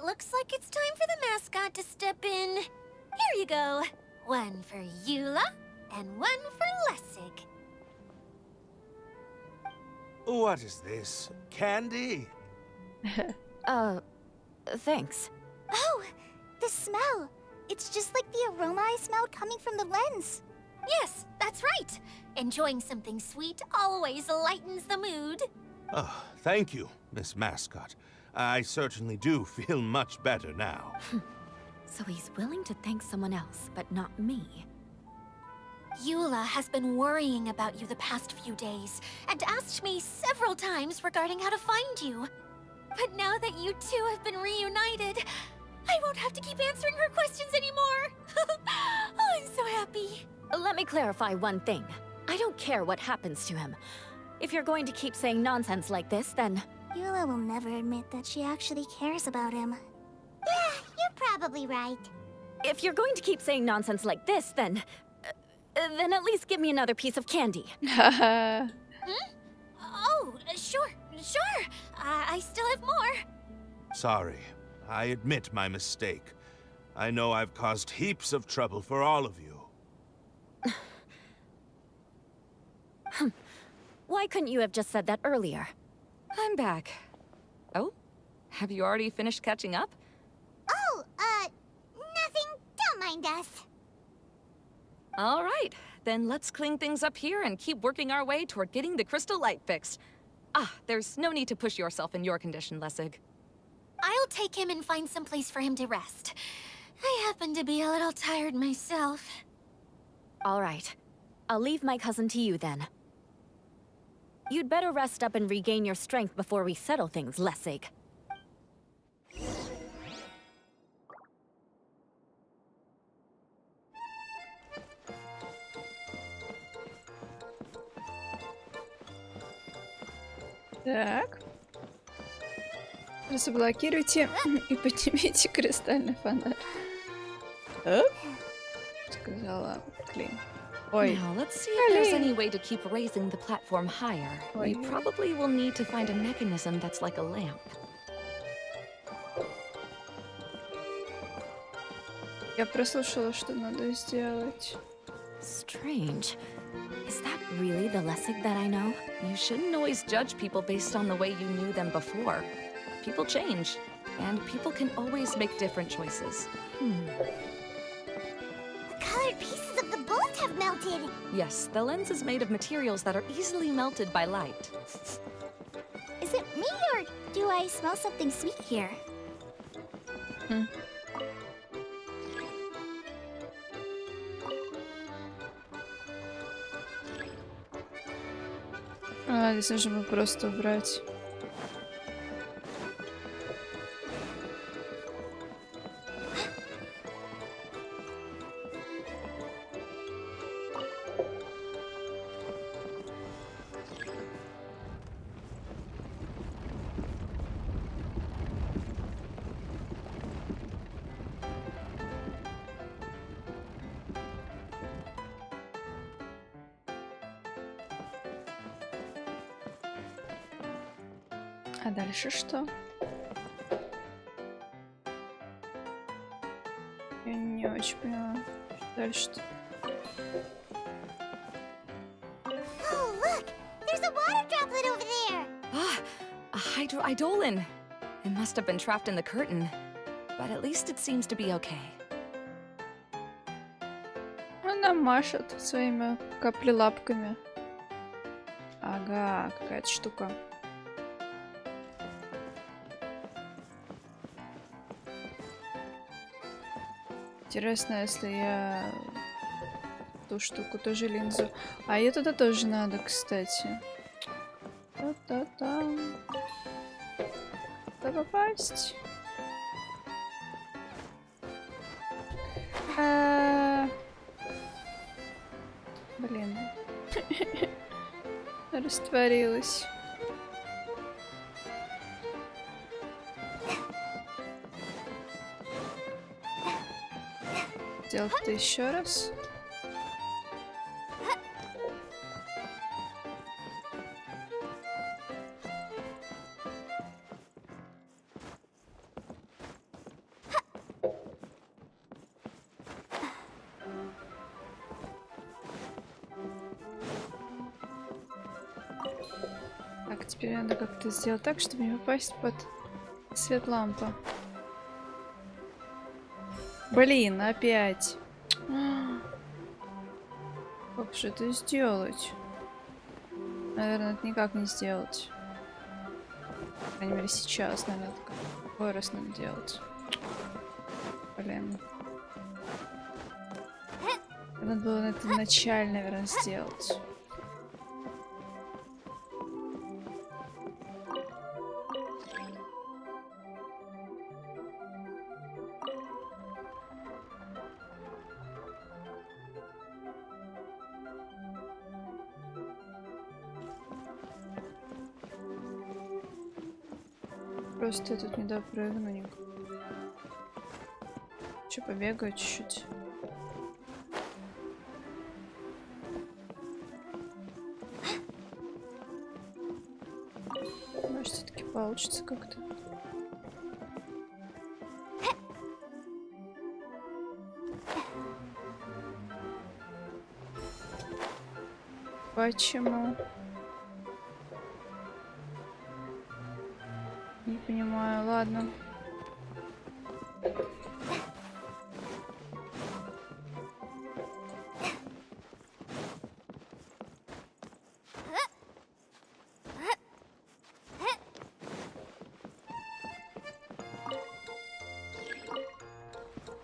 Looks like it's time for the mascot to step in. Here you go. One for Eula, and one for Lessig. What is this? Candy? Thanks. Oh, the smell. It's just like the aroma I smelled coming from the lens. Yes, that's right. Enjoying something sweet always lightens the mood. Oh, thank you, Miss Mascot. I certainly do feel much better now. So he's willing to thank someone else, but not me. Eula has been worrying about you the past few days, and asked me several times regarding how to find you. But now that you two have been reunited, I won't have to keep answering her questions anymore. Oh, I'm so happy. Let me clarify one thing. I don't care what happens to him. If you're going to keep saying nonsense like this, then... Eula will never admit that she actually cares about him. Yeah, you're probably right. If you're going to keep saying nonsense like this, then at least give me another piece of candy. Oh, sure. Sure. I still have more. Sorry. I admit my mistake. I know I've caused heaps of trouble for all of you. Why couldn't you have just said that earlier? I'm back. Oh? Have you already finished catching up? Oh, nothing. Don't mind us. All right. Then let's clean things up here and keep working our way toward getting the crystal light fixed. Ah, there's no need to push yourself in your condition, Lessig. I'll take him and find some place for him to rest. I happen to be a little tired myself. All right. I'll leave my cousin to you then. You'd better rest up and regain your strength before we settle things, Lessig. Так. Разблокируйте и поднимите кристальный фонарь. Сказала Клин. Ой. Now, let's see if there's any way to keep raising the platform higher. We Ой. probably will need to find a mechanism that's like a lamp. Я прослушала, что надо сделать. Strange. Is that really the Lessig that I know? You shouldn't always judge people based on the way you knew them before. People change, and people can always make different choices. The colored pieces of the bullet have melted. Yes, the lens is made of materials that are easily melted by light. Is it me or do I smell something sweet here? А, здесь нужно просто убрать. А дальше что? Я не очень поняла. Что дальше-то? Oh, look! There's a water droplet over there! Ah, a hydroidolin. It must have been trapped in the curtain. But at least it seems to be okay. Она машет своими каплелапками. Ага, какая-то штука. Интересно, если я ту штуку, тоже линзу. А ее туда тоже надо, кстати. Та-та-та. Куда попасть? Блин. Растворилась. Сделать это еще раз. Так, теперь надо как-то сделать так, чтобы не попасть под свет лампы. Блин, опять. Как же это сделать? Наверное, это никак не сделать. По крайней мере, сейчас, наверное, такой раз надо делать. Блин. Надо было это вначале, наверное, сделать. Просто я тут не допрыгну никак. Че, побегаю чуть-чуть. получится как-то. Почему? Не понимаю, ладно.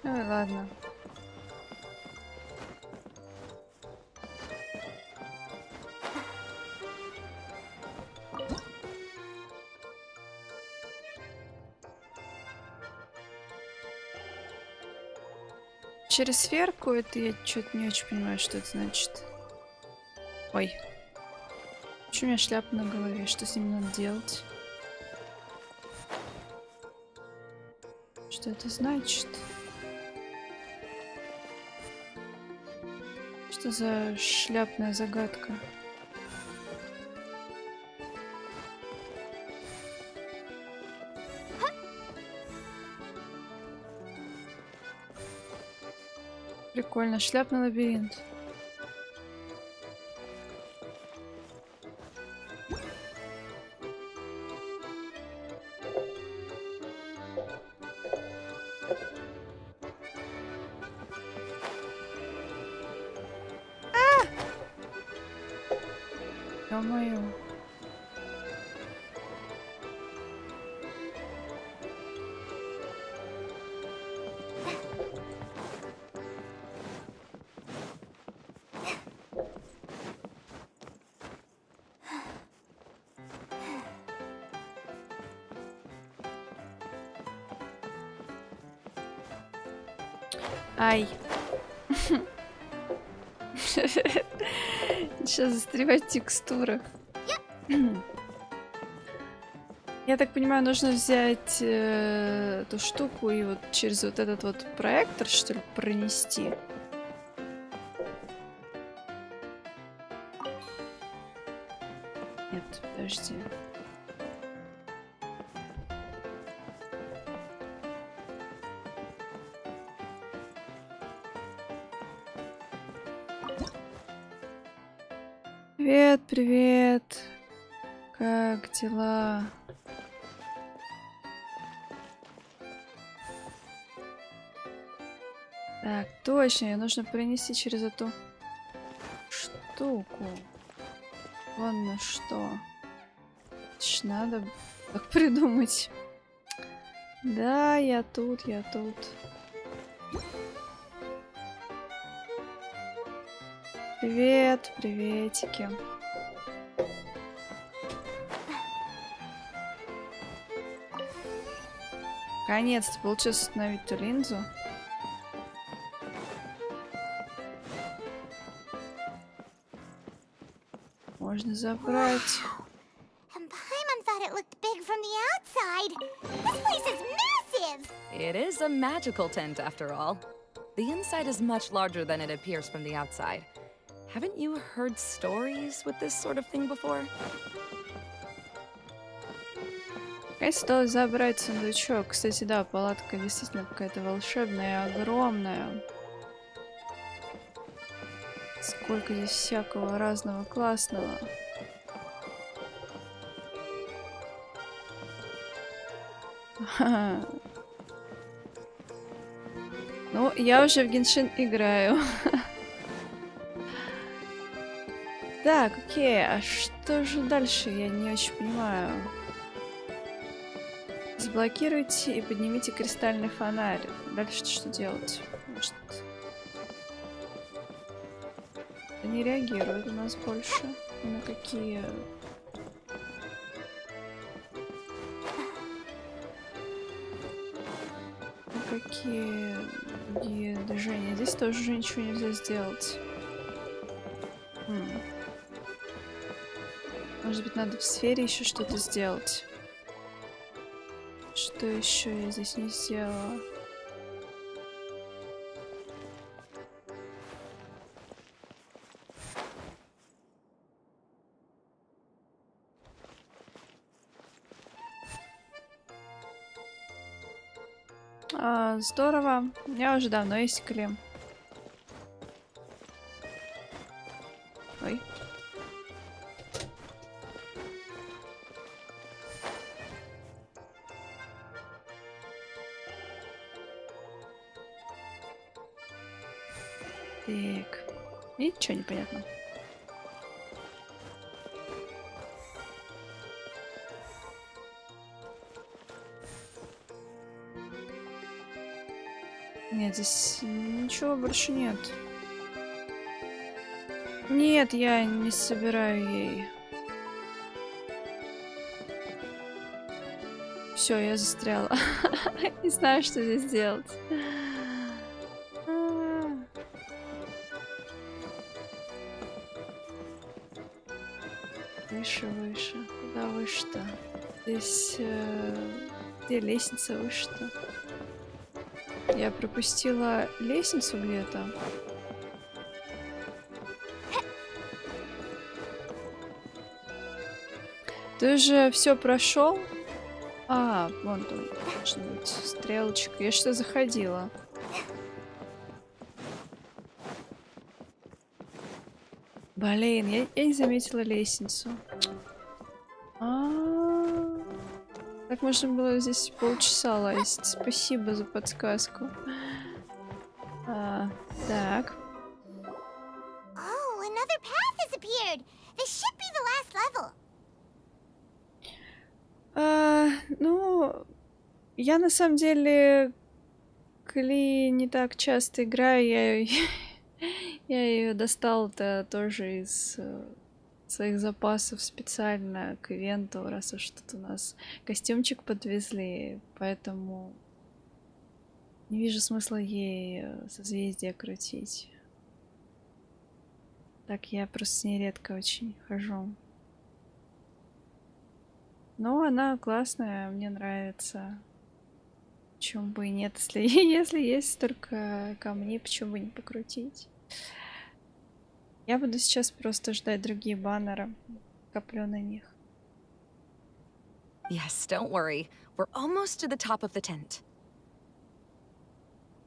Ой, ладно. Через сферку это я что-то не очень понимаю, что это значит. Ой. Почему у меня шляпа на голове? Что с ним надо делать? Что это значит? Что за шляпная загадка? Прикольно, шляпный лабиринт. Ё-моё. Ай. Сейчас застревать в текстурах. Я так понимаю, нужно взять эту штуку и вот через вот этот вот проектор, что ли, пронести. Нет, подожди. Привет, привет. Как дела? Так, точно, ее нужно принести через эту штуку. Вон на что. Надо так придумать. Да, я тут, я тут. Привет, приветики. Наконец-то получилось установить эту линзу. Можно забрать. And Paimon thought it looked big from the outside. This place is massive! It is a magical tent, after all. The inside is much larger than it appears from the outside. Haven't you heard stories with this sort of thing before? Я стала забрать сундучок. Кстати, да, палатка действительно какая-то волшебная, огромная. Сколько здесь всякого разного классного. Ну, я уже в genshin играю. Так, окей, а что же дальше? Я не очень понимаю. Заблокируйте и поднимите кристальный фонарь. Дальше что делать? Может... Это не реагирует у нас больше. На какие... На какие другие движения? Здесь тоже уже ничего нельзя сделать. Может быть, надо в сфере еще что-то сделать. Что еще я здесь не сделала? Здорово. У меня уже давно есть клем. Ой. Так. Ничего не понятно. Нет, здесь ничего больше нет. Нет, я не собираю ей. Все, я застряла. Не знаю, что здесь делать. Выше, выше. Куда выше-то? Здесь... Где лестница выше-то? Я пропустила лестницу где-то. Ты уже все прошел? Вон там должна быть стрелочка. Я что заходила? Блин, я не заметила лестницу. Так можно было здесь полчаса лазить. Спасибо за подсказку. Так. Oh, another path has appeared. This should be the last level. Ну, я на самом деле Кли не так часто играю. Я ее достала-то тоже из своих запасов специально к ивенту, раз уж тут у нас костюмчик подвезли, поэтому не вижу смысла ей созвездие крутить. Так я просто с ней редко очень хожу. Но она классная, мне нравится. Почему бы и нет, если есть столько камней, почему бы не покрутить? Я буду сейчас просто ждать другие баннеры. Коплю на них. Yes, don't worry. We're almost to the top of the tent.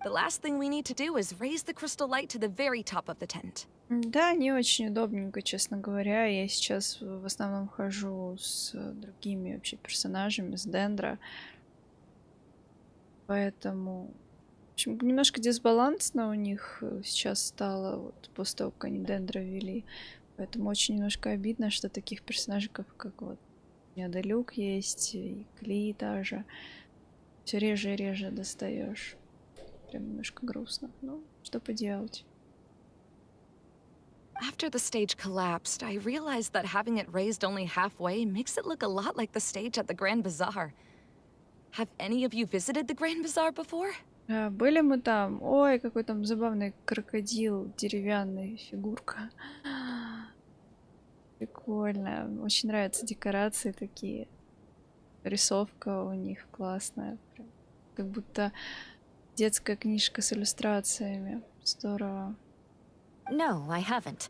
The last thing we need to do is raise the crystal light to the very top of the tent. Да, не очень удобненько, честно говоря. Я сейчас в основном хожу с другими вообще персонажами, с Дендро. Поэтому... В общем, немножко дисбалансно у них сейчас стало, вот после того, как они Дендро ввели. Поэтому очень немножко обидно, что таких персонажей, как вот у меня Делюк есть, и Кли даже, все реже и реже достаешь. Прям немножко грустно. Ну, что поделать. After the stage collapsed, I realized that having it raised only halfway makes it look a lot like the stage at the Grand Bazaar. Have any of you visited the Grand Bazaar before? Были мы там. Ой, какой там забавный крокодил, деревянная фигурка. Прикольно. Очень нравятся декорации такие. Рисовка у них классная. Прям как будто детская книжка с иллюстрациями. Здорово. No, I haven't.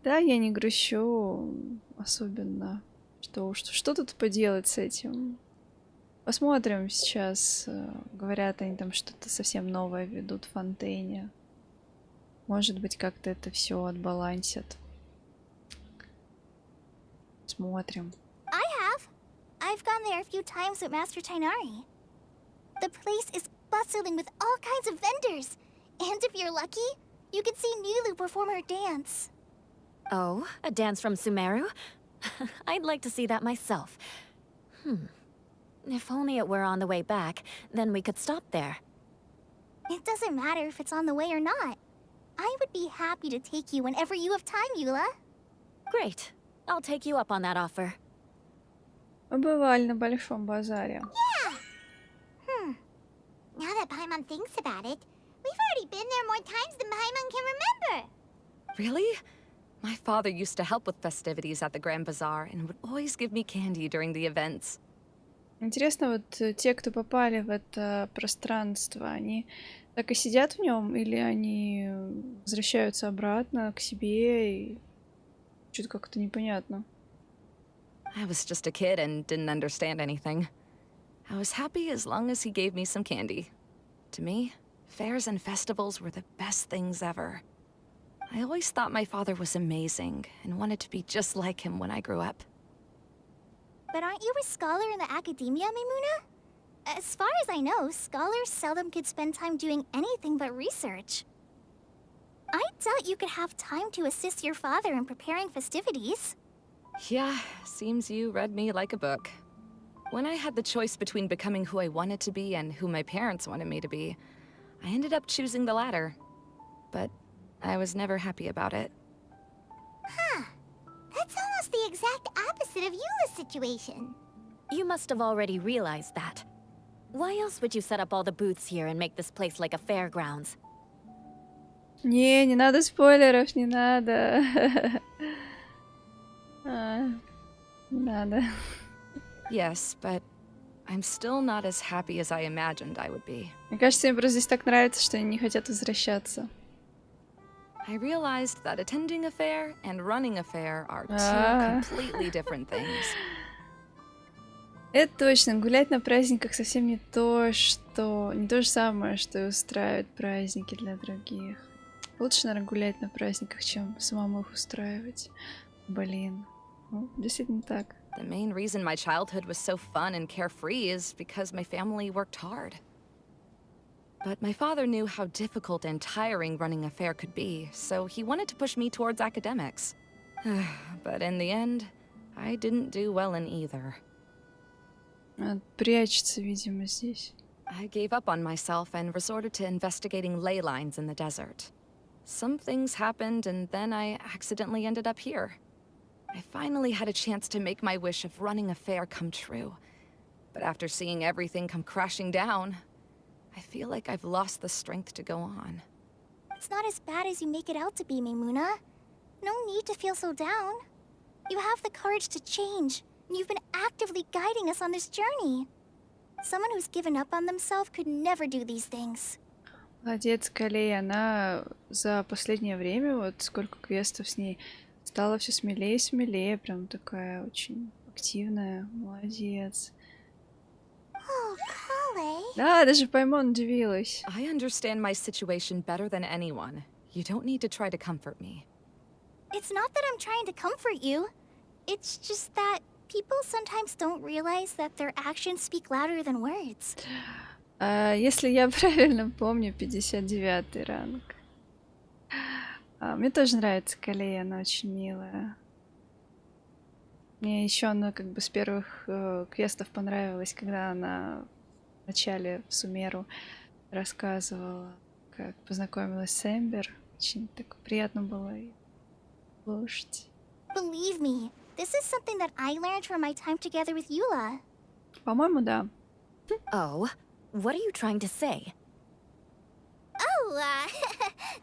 Да, я не грущу особенно. Что тут поделать с этим? Посмотрим сейчас. Говорят, они там что-то совсем новое ведут в Фонтейне. Может быть, как-то это все отбалансят. Смотрим. I have. I've gone there a few times with Master Tainari. The place is bustling with all kinds of vendors. And if you're lucky, you can see Nilu perform her dance. Oh, a dance from Sumeru? I'd like to see that myself. If only it were on the way back, then we could stop there. It doesn't matter if it's on the way or not. I would be happy to take you whenever you have time, Eula. Great. I'll take you up on that offer. Мы бывали на Большом базаре. Yeah. Now that Paimon thinks about it, we've already been there more times than Paimon can remember. Really? My father used to help with festivities at the Grand Bazaar and would always give me candy during the events. Интересно, вот те, кто попали в это пространство, они так и сидят в нем, или они возвращаются обратно к себе, и что-то как-то непонятно. I was just a kid and didn't understand anything. I was happy as long as he gave me some candy. To me, fairs and festivals were the best things ever. I always thought my father was amazing and wanted to be just like him when I grew up. But aren't you a scholar in the academia, Maimuna? As far as I know, scholars seldom could spend time doing anything but research. I doubt you could have time to assist your father in preparing festivities. Yeah, seems you read me like a book. When I had the choice between becoming who I wanted to be and who my parents wanted me to be, I ended up choosing the latter. But I was never happy about it. Huh. That's almost the exact opposite of Eula's situation. You must have already realized that. Why else would you set up all the booths here and make this place like a fairgrounds? Не надо спойлеров, не надо. Не надо. Yes, but I'm still not as happy as I imagined I would be. Мне кажется, им просто здесь так нравится, что они не хотят возвращаться. I realized that attending a fair and running a fair are two completely different things. Это точно. Гулять на праздниках совсем не то, что... Не то же самое, что и устраивать праздники для других. Лучше, наверное, гулять на праздниках, чем самому их устраивать. Блин. Ну, действительно так. The main reason my childhood was so fun and carefree is because my family worked hard. But my father knew how difficult and tiring running a fair could be, so he wanted to push me towards academics. But in the end, I didn't do well in either. Прячется, видимо, здесь. I gave up on myself and resorted to investigating ley lines in the desert. Some things happened, and then I accidentally ended up here. I finally had a chance to make my wish of running a fair come true. But after seeing everything come crashing down, I feel like I've lost the strength to go on. It's not as bad as you make it out to be, Maimuna. No need to feel so down. You have the courage to change, and you've been actively guiding us on this journey. Someone who's given up on themselves could never do these things. Молодец, Калей. Она за последнее время, вот сколько квестов с ней, стала все смелее и смелее. Прям такая очень активная. Молодец. Oh, Kale. Да, даже Паймон удивилась. I understand my situation better than anyone. You don't need to try to comfort me. It's not that I'm trying to comfort you. It's just that people sometimes don't realize that their actions speak louder than words. Если я правильно помню, 59-й ранг. Мне тоже нравится Калей, она очень милая. Мне еще она как бы с первых квестов понравилась, когда она в начале в Сумеру рассказывала, как познакомилась с Эмбер. Очень так приятно было ее слушать. Believe me, this is something that I learned from my time together with Eula. По-моему, да. Oh, what are you trying to say? Oh,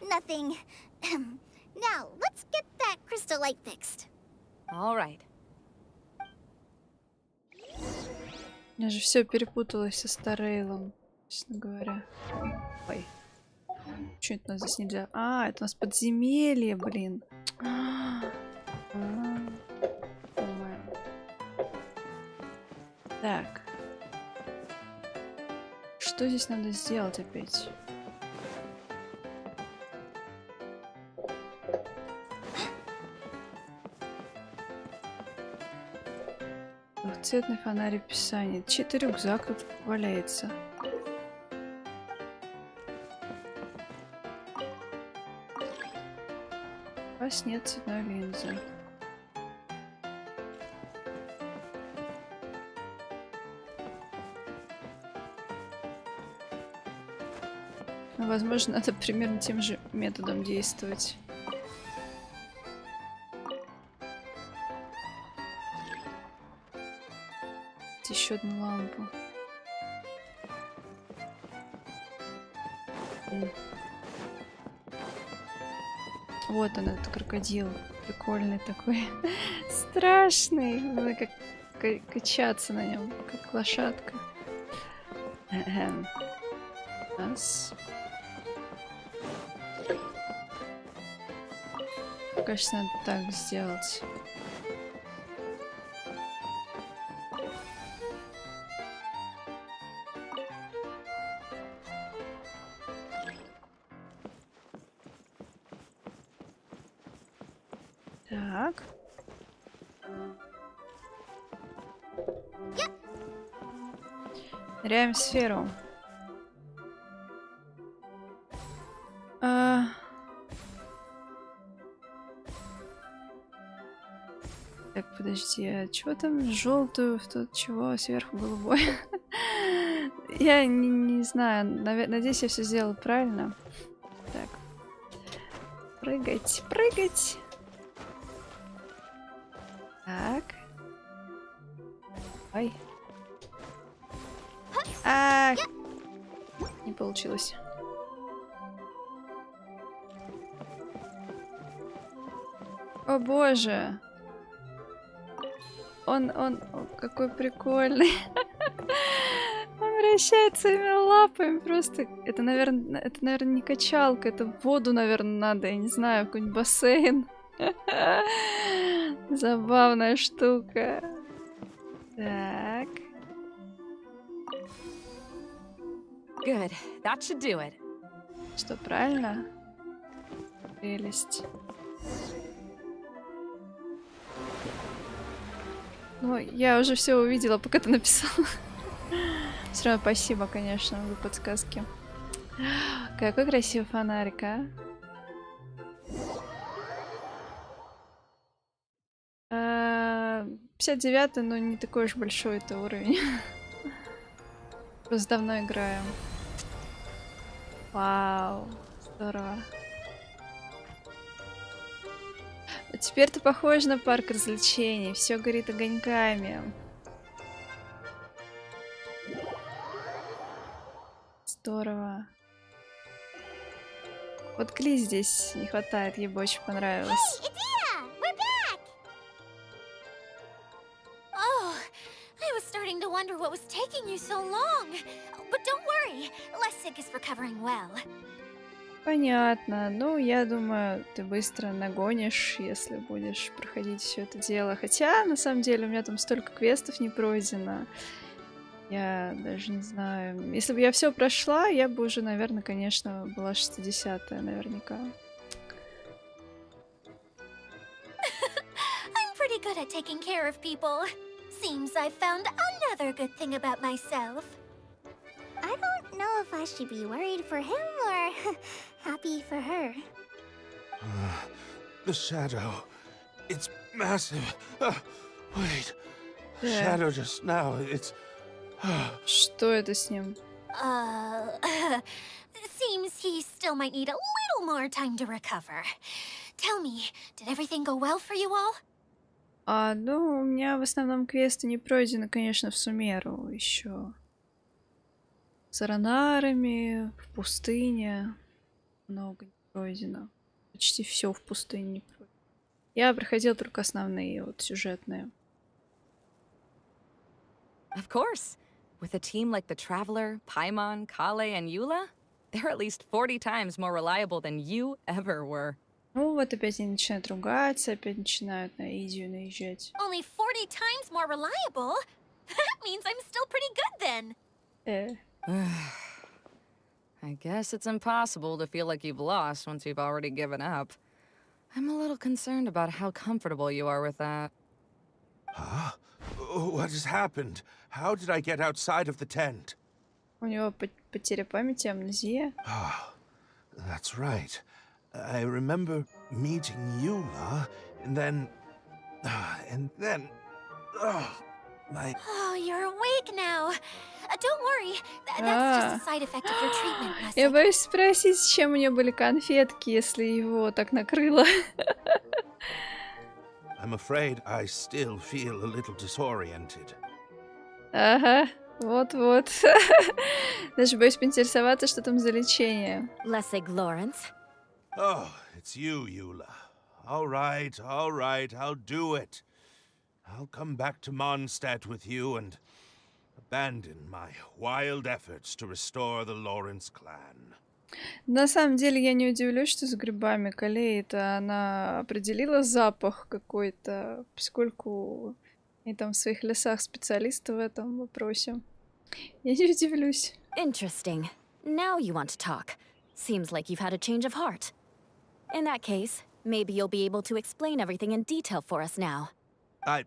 nothing. Now, let's get that crystal light fixed. All right. Я же все перепуталась со Старейлом, честно говоря. Ой. Что это у нас здесь нельзя? Это у нас подземелье, блин. Так. Что здесь надо сделать опять? Двухцветный фонарь описания. Чей-то рюкзак тут валяется. У вас нет цветной линзы. Ну, возможно, надо примерно тем же методом действовать. Еще одну лампу. Вот он, этот крокодил. Прикольный такой. Страшный. Надо как качаться на нем, как лошадка. Раз. Кажется, надо так сделать. Так. Ныряем в сферу. Так, подожди, а чего там желтую, в тот чего сверху голубой? Я не знаю, надеюсь, я все сделала правильно. Так. Прыгать, прыгать. Так. Ой. Не получилось. О боже. Он какой прикольный. Он вращает своими лапами просто. Это, наверное, не качалка, это в воду, наверное, надо. Я не знаю, какой-нибудь бассейн. Забавная штука. Так. Good. That should do it. Что, правильно? Прелесть. Ну, я уже все увидела, пока ты написала. Все равно спасибо, конечно, за подсказки. Какой красивый фонарик, а? 59-й, но не такой уж большой это уровень. Просто давно играю. Вау, здорово. А теперь ты похож на парк развлечений. Все горит огоньками. Здорово. Вот Кли здесь не хватает, ей бы очень понравилось. Hey, Idea! We're back! Oh, I was starting to wonder what was taking you so long. But don't worry, Lessig is recovering well. Понятно. Ну, я думаю, ты быстро нагонишь, если будешь проходить все это дело. Хотя, на самом деле, у меня там столько квестов не пройдено. Я даже не знаю. Если бы я все прошла, я бы уже, наверное, конечно, была 60-я наверняка. I'm pretty good at taking care of people. Seems I found another good thing about myself. I don't know if I should be worried for him or happy for her. The shadow. It's massive. Wait. Yeah. Shadow just now. It's... Что это с ним? Seems he still might need a little more time to recover. Tell me, did everything go well for you all? Ну, у меня в основном квесты не пройдены, конечно, в Сумеру еще. С Аранарами, в пустыне. Много не пройдено. Почти все в пустыне не пройдено. Я проходила только основные, вот, сюжетные. Of course. With a team like the Traveler, Paimon, Kale, and Eula, they're at least 40 times more reliable than you ever were. Ну, вот опять они начинают ругаться, опять начинают на Идию наезжать. Only 40 times more reliable? That means I'm still pretty good then. I guess it's impossible to feel like you've lost once you've already given up. I'm a little concerned about how comfortable you are with that. Huh? What has happened? How did I get outside of the tent? У него потеря памяти, амнезия. That's right. I remember meeting Eula, and then... my... Oh, you're awake now. Don't worry, that's just a side effect of your treatment, Я Lessig. боюсь спросить, с чем у нее были конфетки, если его так накрыло. I'm afraid I still feel a little disoriented. Ага, вот-вот. Даже боюсь поинтересоваться, что там за лечение. Lessig Lawrence. Oh, it's you, Eula. All right, I'll do it. I'll come back to Mondstadt with you and abandon my wild efforts to restore the Lawrence clan. На самом деле я не удивлюсь, что с грибами Калеи-то она определила запах какой-то, поскольку они там в своих лесах специалисты в этом вопросе. Я не удивлюсь. Interesting. Now you want to talk. Seems like you've had a change of heart. In that case, Maybe you'll be able to explain everything in detail for us now. I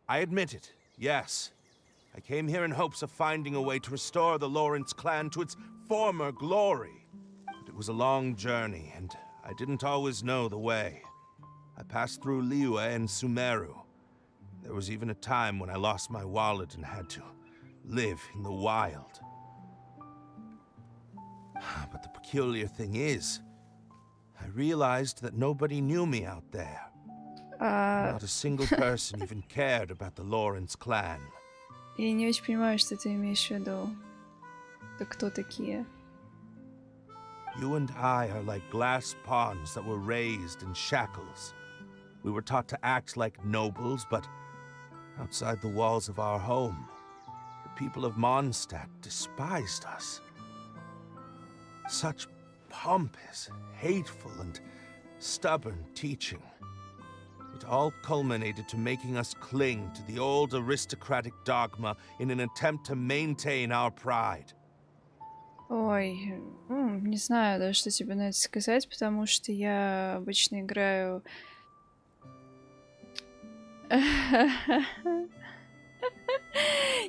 admit it, yes. I came here in hopes of finding a way to restore the Lawrence clan to its former glory. But it was a long journey, and I didn't always know the way. I passed through Liyue and Sumeru. There was even a time when I lost my wallet and had to live in the wild. But the peculiar thing is, I realized that nobody knew me out there. Not a single person even cared about the Lawrence clan. Я не очень понимаю, что ты имеешь в виду. Да кто такие? You and I are like glass pawns that were raised in shackles. We were taught to act like nobles, but outside the walls of our home, the people of Mondstadt despised us. Such pompous, hateful, and stubborn teaching. It all culminated to making us cling to the old aristocratic dogma in an attempt to maintain our pride. Ой, не знаю даже, что тебе на это сказать, потому что я обычно играю...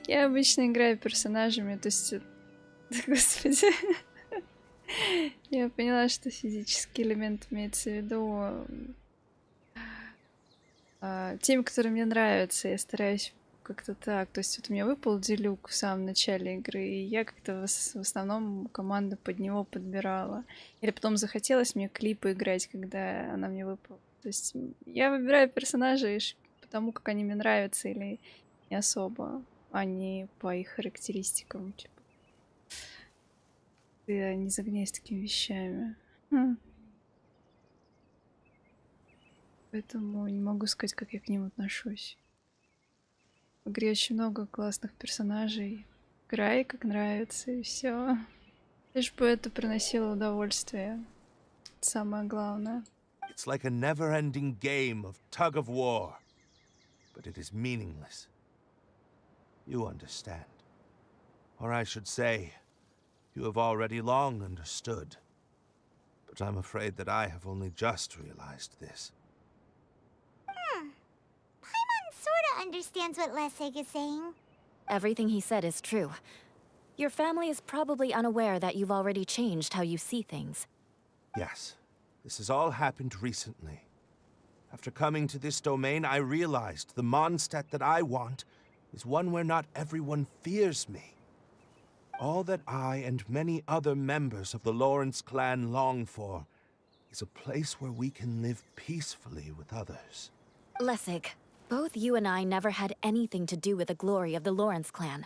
Я обычно играю персонажами, то есть... Господи... Я поняла, что физический элемент имеется в виду теми, которые мне нравятся. Я стараюсь как-то так. То есть вот у меня выпал Делюк в самом начале игры, и я как-то в основном команду под него подбирала. Или потом захотелось мне клипы играть, когда она мне выпала. То есть я выбираю персонажей потому, как они мне нравятся, или не особо, а не по их характеристикам. Типа. Ты не загоняйся такими вещами. Поэтому не могу сказать, как я к ним отношусь. В игре очень много классных персонажей. Играй, как нравится, и все. Лишь бы это приносило удовольствие. Это самое главное. It's like a never-ending game of tug of war, but it is meaningless. You understand. Or I should say, you have already long understood. But I'm afraid that I have only just realized this. Paimon sorta understands what Lessig is saying. Everything he said is true. Your family is probably unaware that you've already changed how you see things. Yes, this has all happened recently. After coming to this domain, I realized the Mondstadt that I want is one where not everyone fears me. All that I and many other members of the Lawrence clan long for is a place where we can live peacefully with others. Lessig, both you and I never had anything to do with the glory of the Lawrence clan.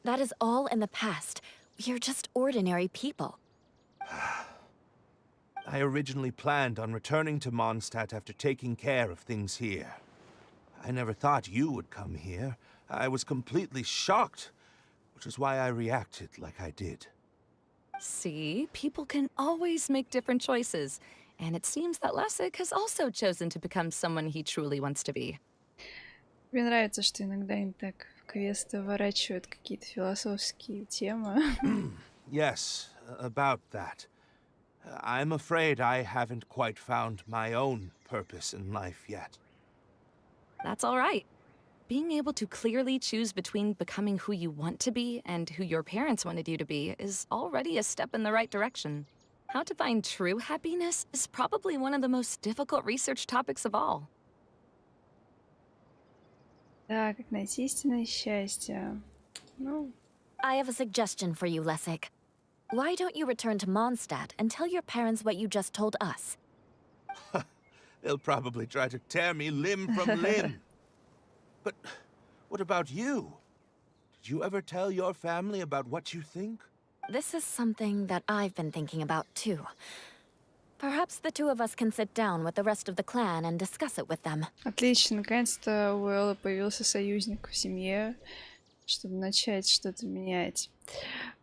That is all in the past. We are just ordinary people. I originally planned on returning to Mondstadt after taking care of things here. I never thought you would come here. I was completely shocked, which is why I reacted like I did. See, people can always make different choices. And it seems that Lessig has also chosen to become someone he truly wants to be. Мне нравится, что иногда они так в квесты ворачивают какие-то философские темы. Yes, about that. I'm afraid I haven't quite found my own purpose in life yet. That's all right. Being able to clearly choose between becoming who you want to be and who your parents wanted you to be is already a step in the right direction. How to find true happiness is probably one of the most difficult research topics of all. Да, как найти истинное счастье. Ну, I have a suggestion for you, Lessig. Why don't you return to Mondstadt and tell your parents what you just told us? They'll probably try to tear me limb from limb. But what about you? Did you ever tell your family about what you think? This is something that I've been thinking about, too. Perhaps the two of us can sit down with the rest of the clan and discuss it with them. отлично. Наконец-то у Эллы появился союзник в семье, чтобы начать что-то менять.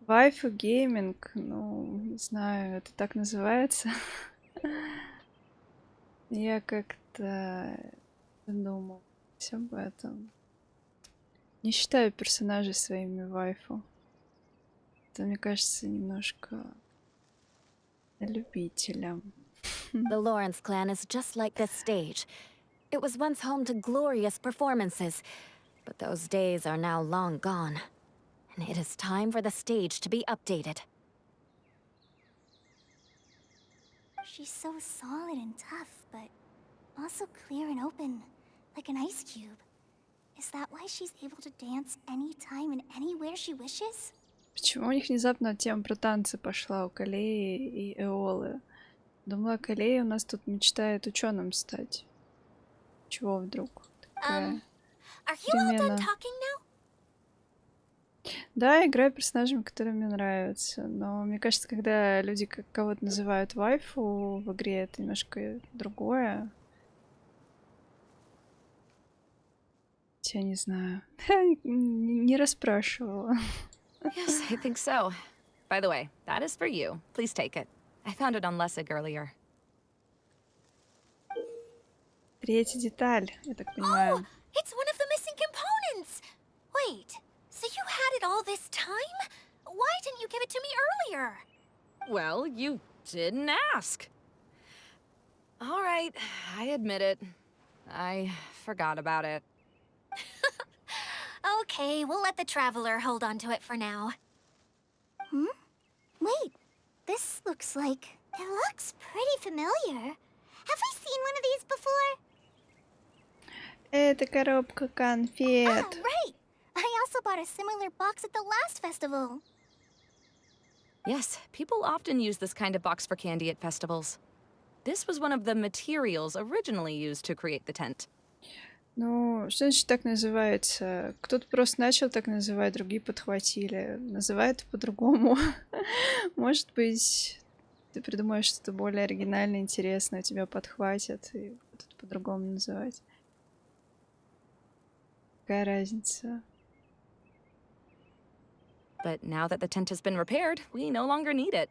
Вайфу гейминг, ну, не знаю, это так называется. Я как-то думала об этом. Не считаю персонажей своими вайфу. Это, мне кажется, немножко любителям. The Lawrence clan is just like this stage. It was once home to glorious performances, but those days are now long gone. And it is time for the stage to be updated. She's so solid and tough, but also clear and open, like an ice cube. Is that why she's able to dance anytime and anywhere she wishes? Почему у них внезапно тема про танцы пошла у Калеи и Эолы? Думала, Калея у нас тут мечтает ученым стать. Чего вдруг? Такая Are you all done перемена. talking now? Да, играю персонажами, которые мне нравятся. Но мне кажется, когда люди кого-то называют вайфу в игре, это немножко другое. Я не знаю. Не расспрашивала. Yes, I think so. By the way, that is for you. Please take it. I found it on Lessig earlier. Третья деталь, я так понимаю. It's one of the missing components! Wait, so you had it all this time? Why didn't you give it to me earlier? Well, you didn't ask. All right, I admit it. I forgot about it. Okay, we'll let the Traveler hold on to it for now. Wait, this looks like... It looks pretty familiar. Have we seen one of these before? Это коробка конфет. Oh, right! I also bought a similar box at the last festival. Yes, people often use this kind of box for candy at festivals. This was one of the materials originally used to create the tent. Ну, что значит так называется? Кто-то просто начал так называть, другие подхватили. Называют по-другому. Может быть, ты придумаешь что-то более оригинальное, интересное, тебя подхватят и будут по-другому называть. Какая разница? But now that the tent has been repaired, we no longer need it.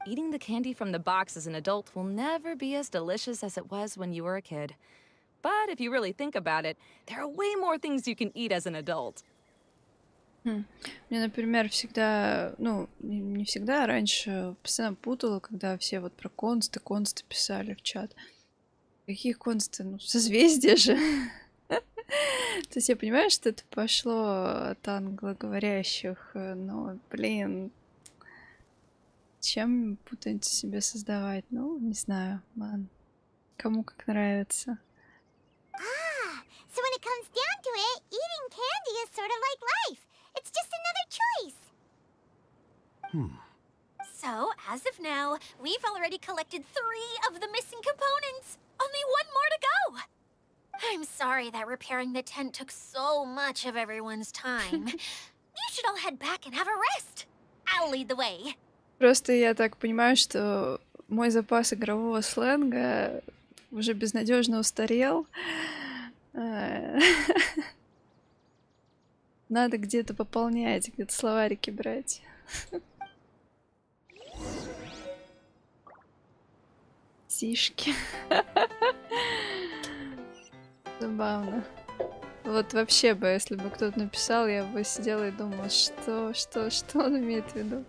Eating the candy from the box as an adult will never be as delicious as it was when you were a kid. But if you really think about it, there are way more things you can eat as an adult. Мне, например, всегда, ну, не всегда, а раньше постоянно путала, когда все вот про консты писали в чат. Какие консты? Ну, созвездия же. То есть я понимаю, что это пошло от англоговорящих, но, блин, чем путаницу себе создавать? Ну, не знаю, ладно. Кому как нравится. So when it comes down to it, eating candy is sort of like life. It's just another choice. So, as of now, we've already collected 3 of the missing components. Only 1 more to go. I'm sorry that repairing the tent took so much of everyone's time. You should all head back and have a rest. I'll lead the way. Просто я так понимаю, что мой запас игрового сленга уже безнадежно устарел. Надо где-то пополнять, где-то словарики брать. Сишки. Забавно. Вот вообще бы, если бы кто-то написал, я бы сидела и думала, что он имеет в виду.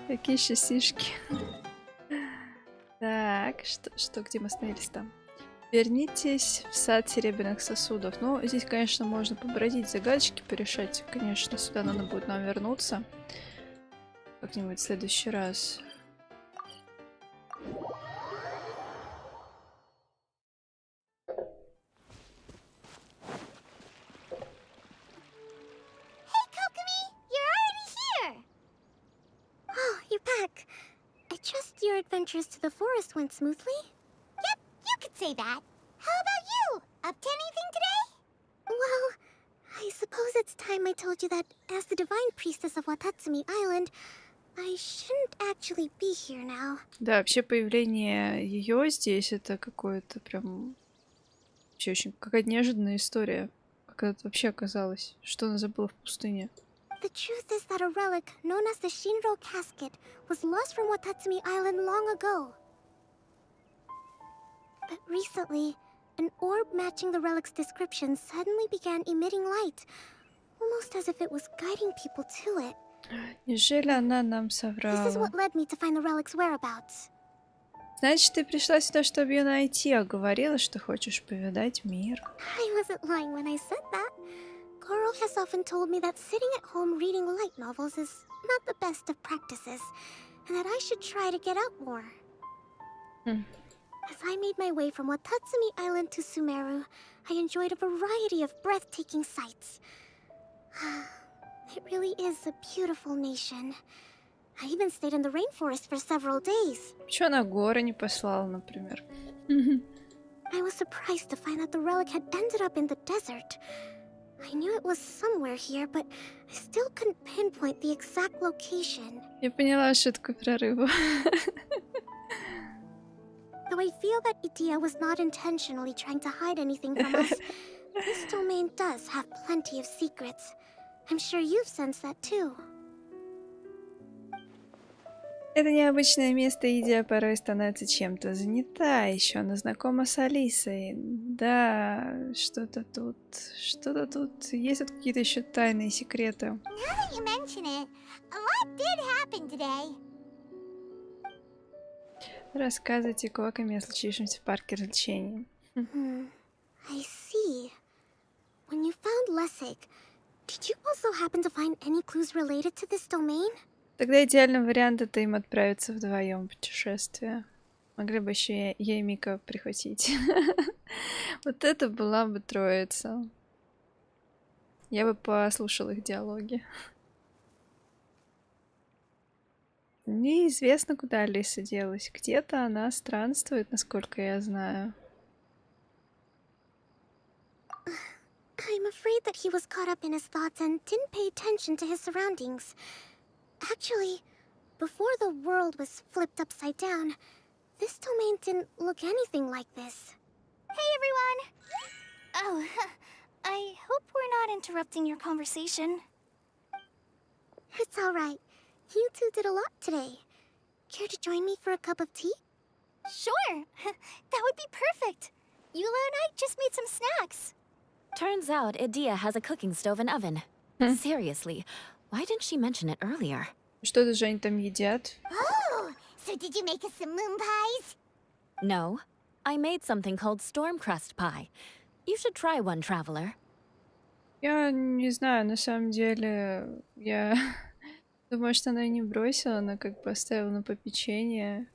Какие еще сишки? Так, что, где мы остановились там? Вернитесь в сад серебряных сосудов. Ну, здесь, конечно, можно побродить, загадочки порешать. Конечно, сюда надо будет нам вернуться. Как-нибудь в следующий раз. Hey, Kokomi! You're already here! Oh, you're back. I trust your adventures to the forest went smoothly? Yep, you could say that. How about you? Up to anything today? Well, I suppose it's time I told you that as the divine priestess of Watatsumi Island, I shouldn't actually be here now. Да, вообще появление ее здесь это какое-то прям вообще очень какая-то неожиданная история. Как это вообще оказалось? Что она забыла в пустыне? The truth is that a relic known as the Shinro Casket was lost from Watatsumi Island long ago. But recently, an orb matching the relic's description suddenly began emitting light, almost as if it was guiding people to it. Неужели она нам This is соврала? what led me to find the relic's whereabouts. Значит, ты пришла сюда, чтобы ее найти, а говорила, что хочешь повидать мир. I wasn't lying when I said that. Coral has often told me that sitting at home reading light novels is not the best of practices, and that I should try to get out more. Hmm. As I made my way from Watatsumi Island to Sumeru, I enjoyed a variety of breathtaking sights. It really is a beautiful nation. I even stayed in the rainforest for several days. Почему она горы не послала, например? I was surprised to find that the relic had ended up in the desert. I knew it was somewhere here, but I still couldn't pinpoint the exact location. Я поняла шутку про рыбу. Though I feel that Itia was not intentionally trying to hide anything from us, this domain does have plenty of secrets. I'm sure you've sensed that too. Это необычное место, Идия порой становится чем-то занята. Еще она знакома с Алисой. Да, что-то тут. Есть тут какие-то еще тайные секреты. Now that you mention it, a lot did happen today. Рассказывайте Коками о случившемся в парке развлечений. I see. When you found Lessig, did you also happen to find any clues related to this domain? Тогда идеальный вариант — это им отправиться вдвоем в путешествие. Могли бы еще я и Мика прихватить. Вот это была бы троица. Я бы послушала их диалоги. Неизвестно, куда Алиса делась. Где-то она странствует, насколько я знаю. I'm afraid that he was caught up in his thoughts and didn't pay attention to his surroundings. Actually, before the world was flipped upside down, this domain didn't look anything like this. Hey, everyone! Oh, I hope we're not interrupting your conversation. It's all right. You two did a lot today. Care to join me for a cup of tea? Sure! That would be perfect! Eula and I just made some snacks. Turns out Idia has a cooking stove and oven. Seriously, why didn't she mention it earlier? Что-то же они там едят. Oh, so did you make us some moon pies? No, I made something called storm crust pie. You should try one, traveler. Я не знаю, на самом деле, я думаю, что она и не бросила, она как бы оставила на попечение.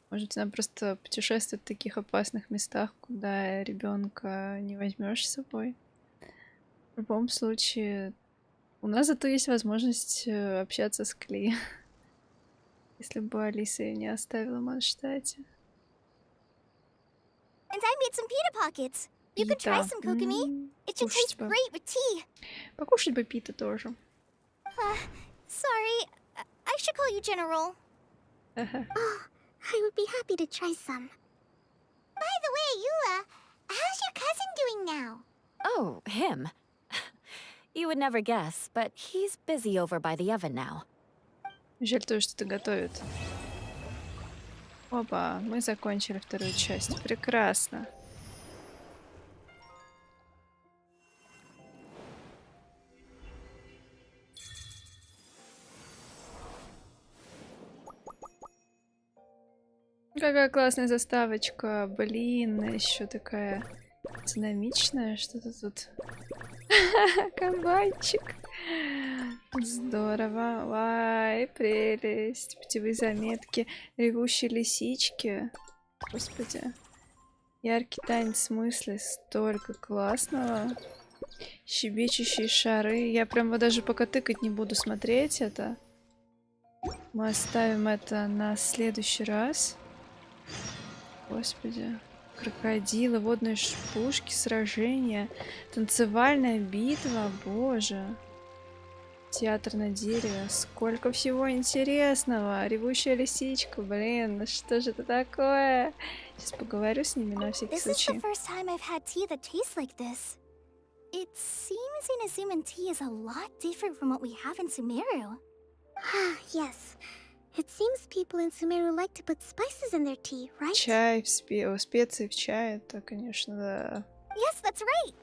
Может, она просто путешествует в таких опасных местах, куда ребенка не возьмешь с собой. В любом случае, у нас зато есть возможность общаться с Кли. Если бы Алиса ее не оставила в Манштате. And I made some pita pockets. You could try some, Kokumi. It should taste great with tea. Покушать бы пита тоже. Sorry, I should call you General. Oh, I would be happy to try some. By the way, Eula, how's your cousin doing now? Oh, him. You would never guess, but he's busy over by the oven now. Жаль то, что ты готовит. Опа, мы закончили вторую часть. Прекрасно. Какая классная заставочка. Блин, еще такая динамичная. Что-то тут. Кабанчик. Здорово. Вай, прелесть. Путевые заметки. Ревущие лисички. Господи. Яркий танец мысли. Столько классного. Щебечущие шары. Я прям даже пока тыкать не буду смотреть это. Мы оставим это на следующий раз. Господи. Крокодилы, водные пушки, сражения, танцевальная битва, боже. Театр на дереве, сколько всего интересного. Ревущая лисичка, блин, ну что же это такое? Сейчас поговорю с ними на всякий This is the случай. first time I've had tea that tastes like this. It seems Inazuman tea is a lot different from what we have in Sumeru. Ah, yes. It seems people in Sumeru like to put spices in their tea, right? Чай, специи в чае, это, конечно, да. Yes, that's right.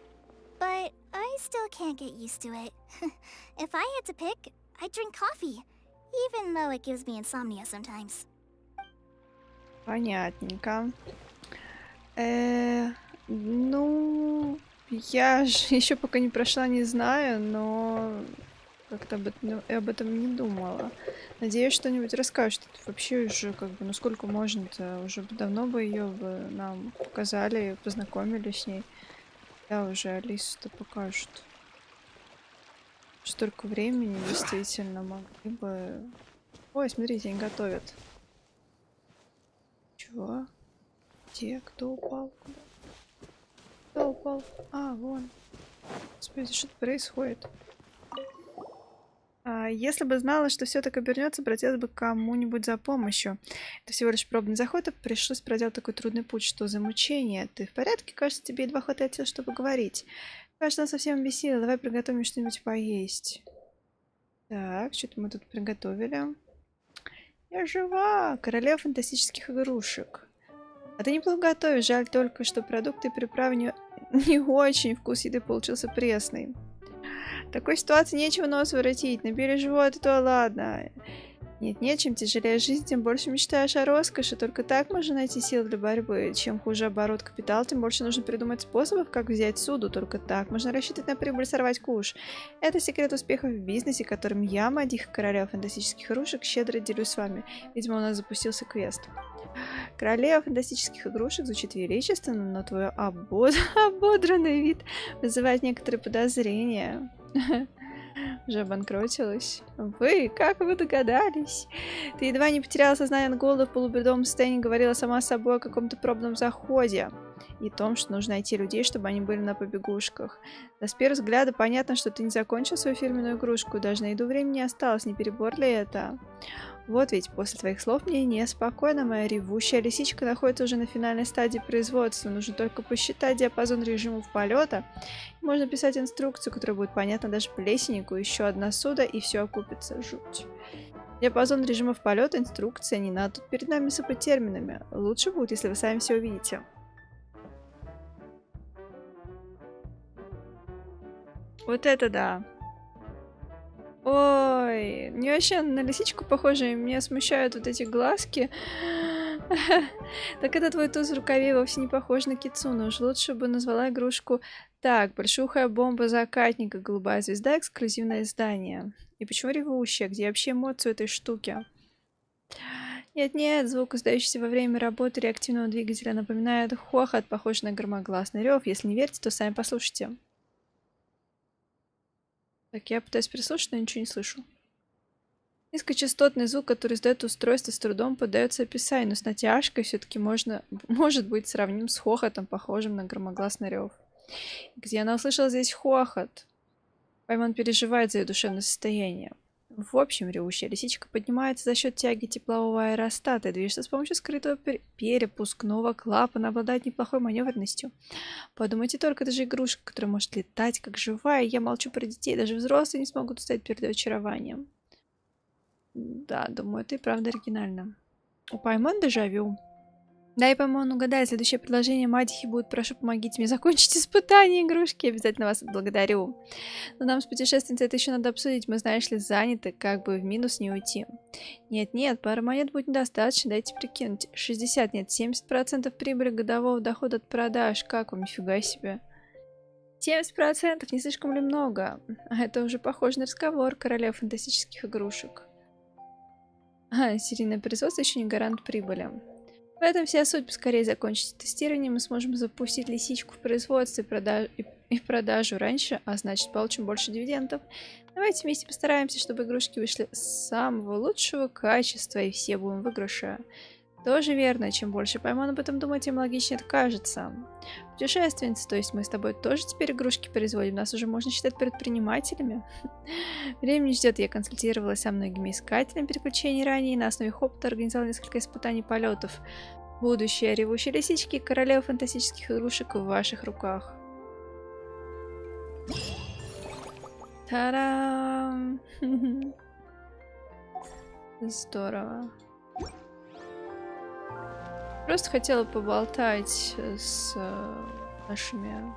But I still can't get used to it. If I had to pick, I'd drink coffee, even though it gives me insomnia sometimes. Понятненько. Ну, я же еще пока не прошла, не знаю, но как-то об этом не думала. Надеюсь, что-нибудь расскажет. Это вообще уже как бы, ну сколько можно-то? Уже давно бы ее бы нам показали, познакомили с ней. Да, уже Алису-то покажут. Столько времени действительно могли бы... Ой, смотрите, они готовят. Чего? Где? Кто упал? Куда? Кто упал? А, вон. Господи, что происходит? Если бы знала, что все так обернется, обратилась бы к кому-нибудь за помощью. Это всего лишь пробный заход, и пришлось проделать такой трудный путь. Что за мучение? Ты в порядке? Кажется, тебе едва хватает сил, чтобы говорить. Кажется, она совсем обессилила. Давай приготовим что-нибудь поесть. Так, что-то мы тут приготовили. Я жива! Королева фантастических игрушек. А ты неплохо готовишь. Жаль только, что продукты и приправы не очень. Вкус еды получился пресный. В такой ситуации нечего нос воротить. Набери живот, и то ладно. Нет, чем тяжелее жизнь, тем больше мечтаешь о роскоши. Только так можно найти силы для борьбы. Чем хуже оборот капитала, тем больше нужно придумать способов, как взять суду. Только так можно рассчитывать на прибыль, сорвать куш. Это секрет успеха в бизнесе, которым я, Мадиха, королева фантастических игрушек, щедро делюсь с вами. Видимо, у нас запустился квест. Королева фантастических игрушек звучит величественно, но твой ободранный вид вызывает некоторые подозрения. Уже обанкротилась. Вы, как вы догадались? Ты едва не потеряла сознание от голода в полубредовом состоянии, говорила сама с собой о каком-то пробном заходе. И том, что нужно найти людей, чтобы они были на побегушках. Да с первого взгляда понятно, что ты не закончил свою фирменную игрушку. Даже на еду времени не осталось. Не перебор ли это? Вот ведь после твоих слов мне неспокойно. Моя ревущая лисичка находится уже на финальной стадии производства. Нужно только посчитать диапазон режимов полета. Можно писать инструкцию, которая будет понятна даже плесеннику. Еще одна суда, и все окупится. Жуть. Диапазон режимов полета, инструкция. Не надо тут перед нами сыпать терминами. Лучше будет, если вы сами все увидите. Вот это да. Ой, не вообще на лисичку похоже, меня смущают вот эти глазки. Так это твой туз в рукаве вовсе не похож на кицуну. Уж лучше бы назвала игрушку так. Большухая бомба закатника, голубая звезда, эксклюзивное издание. И почему ревущая? Где вообще эмоции этой штуки? Нет-нет, звук, издающийся во время работы реактивного двигателя, напоминает хохот, похож на громогласный рев. Если не верите, то сами послушайте. Так, я пытаюсь прислушать, но ничего не слышу. Низкочастотный звук, который издает устройство, с трудом поддается описанию, но с натяжкой все-таки может быть сравним с хохотом, похожим на громогласный рев. Где она услышала здесь хохот? Паймон переживает за ее душевное состояние. В общем, ревущая лисичка поднимается за счет тяги теплового аэростата и движется с помощью скрытого перепускного клапана, обладает неплохой маневренностью. Подумайте только, это же игрушка, которая может летать как живая. Я молчу про детей, даже взрослые не смогут устоять перед ее очарованием. Да, думаю, это и правда оригинально. У Паймон дежавю. Да, и Паймон, угадай, следующее предложение Мадихи будет: прошу, помогите мне закончить испытание игрушки. Обязательно вас отблагодарю. Но нам с путешественницей это еще надо обсудить. Мы, знаешь ли, заняты, как бы в минус не уйти. Нет, пары монет будет недостаточно, дайте прикинуть. 60, нет, 70% прибыли годового дохода от продаж. Как вам, нифига себе. 70%, не слишком ли много? А это уже похоже на разговор королев фантастических игрушек. Серийное производство еще не гарант прибыли. В этом вся суть. Поскорее закончить тестирование, мы сможем запустить лисичку в производство и продажу раньше, а значит получим больше дивидендов. Давайте вместе постараемся, чтобы игрушки вышли самого лучшего качества, и все будем в выигрыше. Тоже верно. Чем больше Паймон об этом думает, тем логичнее это кажется. Путешественница, то есть мы с тобой тоже теперь игрушки производим? Нас уже можно считать предпринимателями? Время не ждет. Я консультировалась со многими искателями приключений ранее и на основе их опыта организовала несколько испытаний полетов. Будущее ревущей лисички и королева фантастических игрушек в ваших руках. Та-дам! Здорово. Просто хотела поболтать с нашими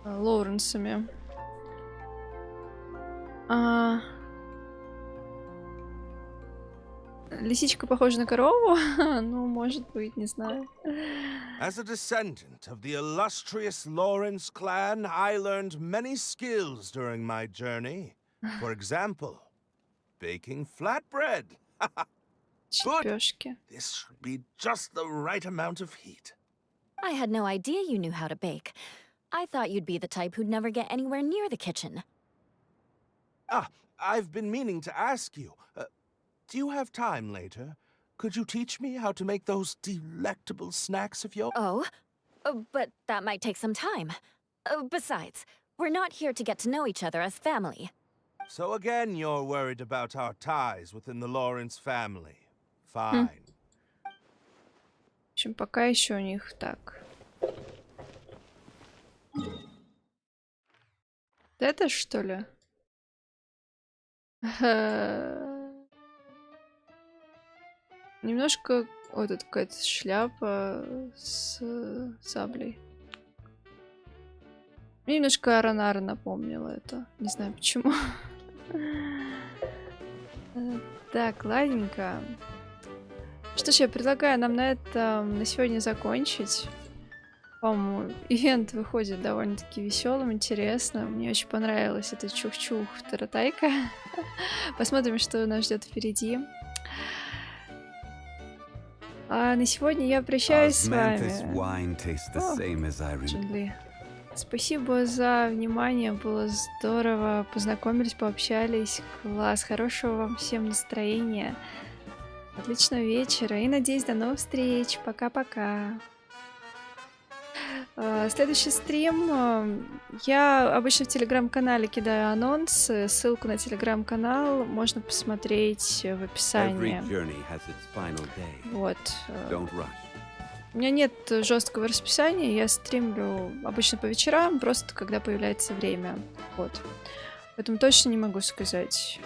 Лоуренсами. Лисичка похожа на корову? Ну, может быть, не знаю. As a descendant of the illustrious Lawrence clan, I learned many skills during my journey. For example, baking flatbread. Good. Чепёшки. This should be just the right amount of heat. I had no idea you knew how to bake. I thought you'd be the type who'd never get anywhere near the kitchen. Ah, I've been meaning to ask you. Do you have time later? Could you teach me how to make those delectable snacks of yours? Oh? But that might take some time. Besides, we're not here to get to know each other as family. So again, you're worried about our ties within the Lawrence family. Fine. В общем, пока еще у них так. Это что ли? Немножко... Вот тут какая-то шляпа с саблей. Мне немножко Аронара напомнило это. Не знаю почему. Так, ладненько. Что ж, я предлагаю нам на сегодня закончить. По-моему, ивент выходит довольно-таки веселым, интересным. Мне очень понравилась эта чух-чух таратайка. Посмотрим, что нас ждет впереди. А на сегодня я прощаюсь с вами. Джинли. Спасибо за внимание, было здорово. Познакомились, пообщались. Класс, хорошего вам всем настроения. Отличного вечера и, надеюсь, до новых встреч. Пока-пока. Следующий стрим. Я обычно в телеграм-канале кидаю анонсы. Ссылку на телеграм-канал можно посмотреть в описании. Вот. У меня нет жесткого расписания. Я стримлю обычно по вечерам, просто когда появляется время. Вот. Поэтому точно не могу сказать.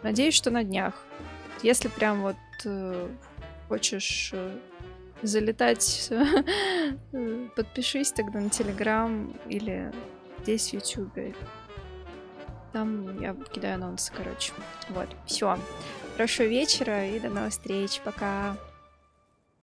Надеюсь, что на днях. Если прям вот хочешь залетать, подпишись тогда на Телеграм или здесь в Ютубе. Там я кидаю анонсы, короче. Вот, все. Хорошего вечера и до новых встреч. Пока.